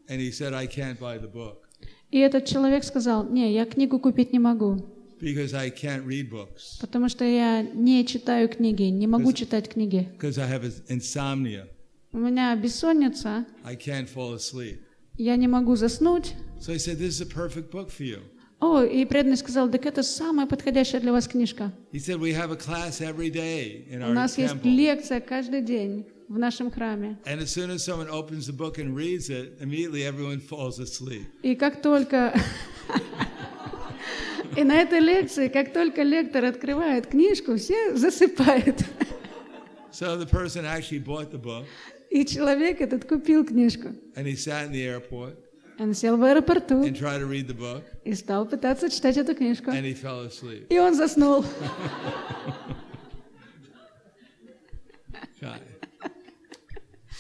And he said, I can't buy the book. И этот человек сказал: не, я книгу купить не могу. Because I can't read books. Потому что я не читаю книги, не могу читать книги. Because I have insomnia. У меня бессонница. I can't fall asleep. Я не могу заснуть. So I said, this is a perfect book for you. О, и преданный сказал: так это самая подходящая для вас книжка. He said, we have a class every day in our У нас есть temple. лекция каждый день в нашем храме. And as soon as someone opens the book and reads it, immediately everyone falls asleep. И как только... И на этой лекции, как только лектор открывает книжку, все засыпают. So the person actually bought the book. И человек этот купил книжку. And he sat in the airport. Он сел в аэропорту And tried to read the book. И стал пытаться читать эту книжку. And he fell asleep. И он заснул.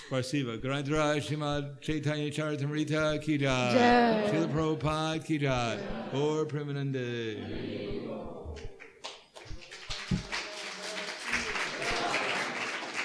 Спасибо. Грандра Шримад Chaitanya Charitamrita ki jai. Jai. Srila Prabhupada ki jai. Or Prahladananda.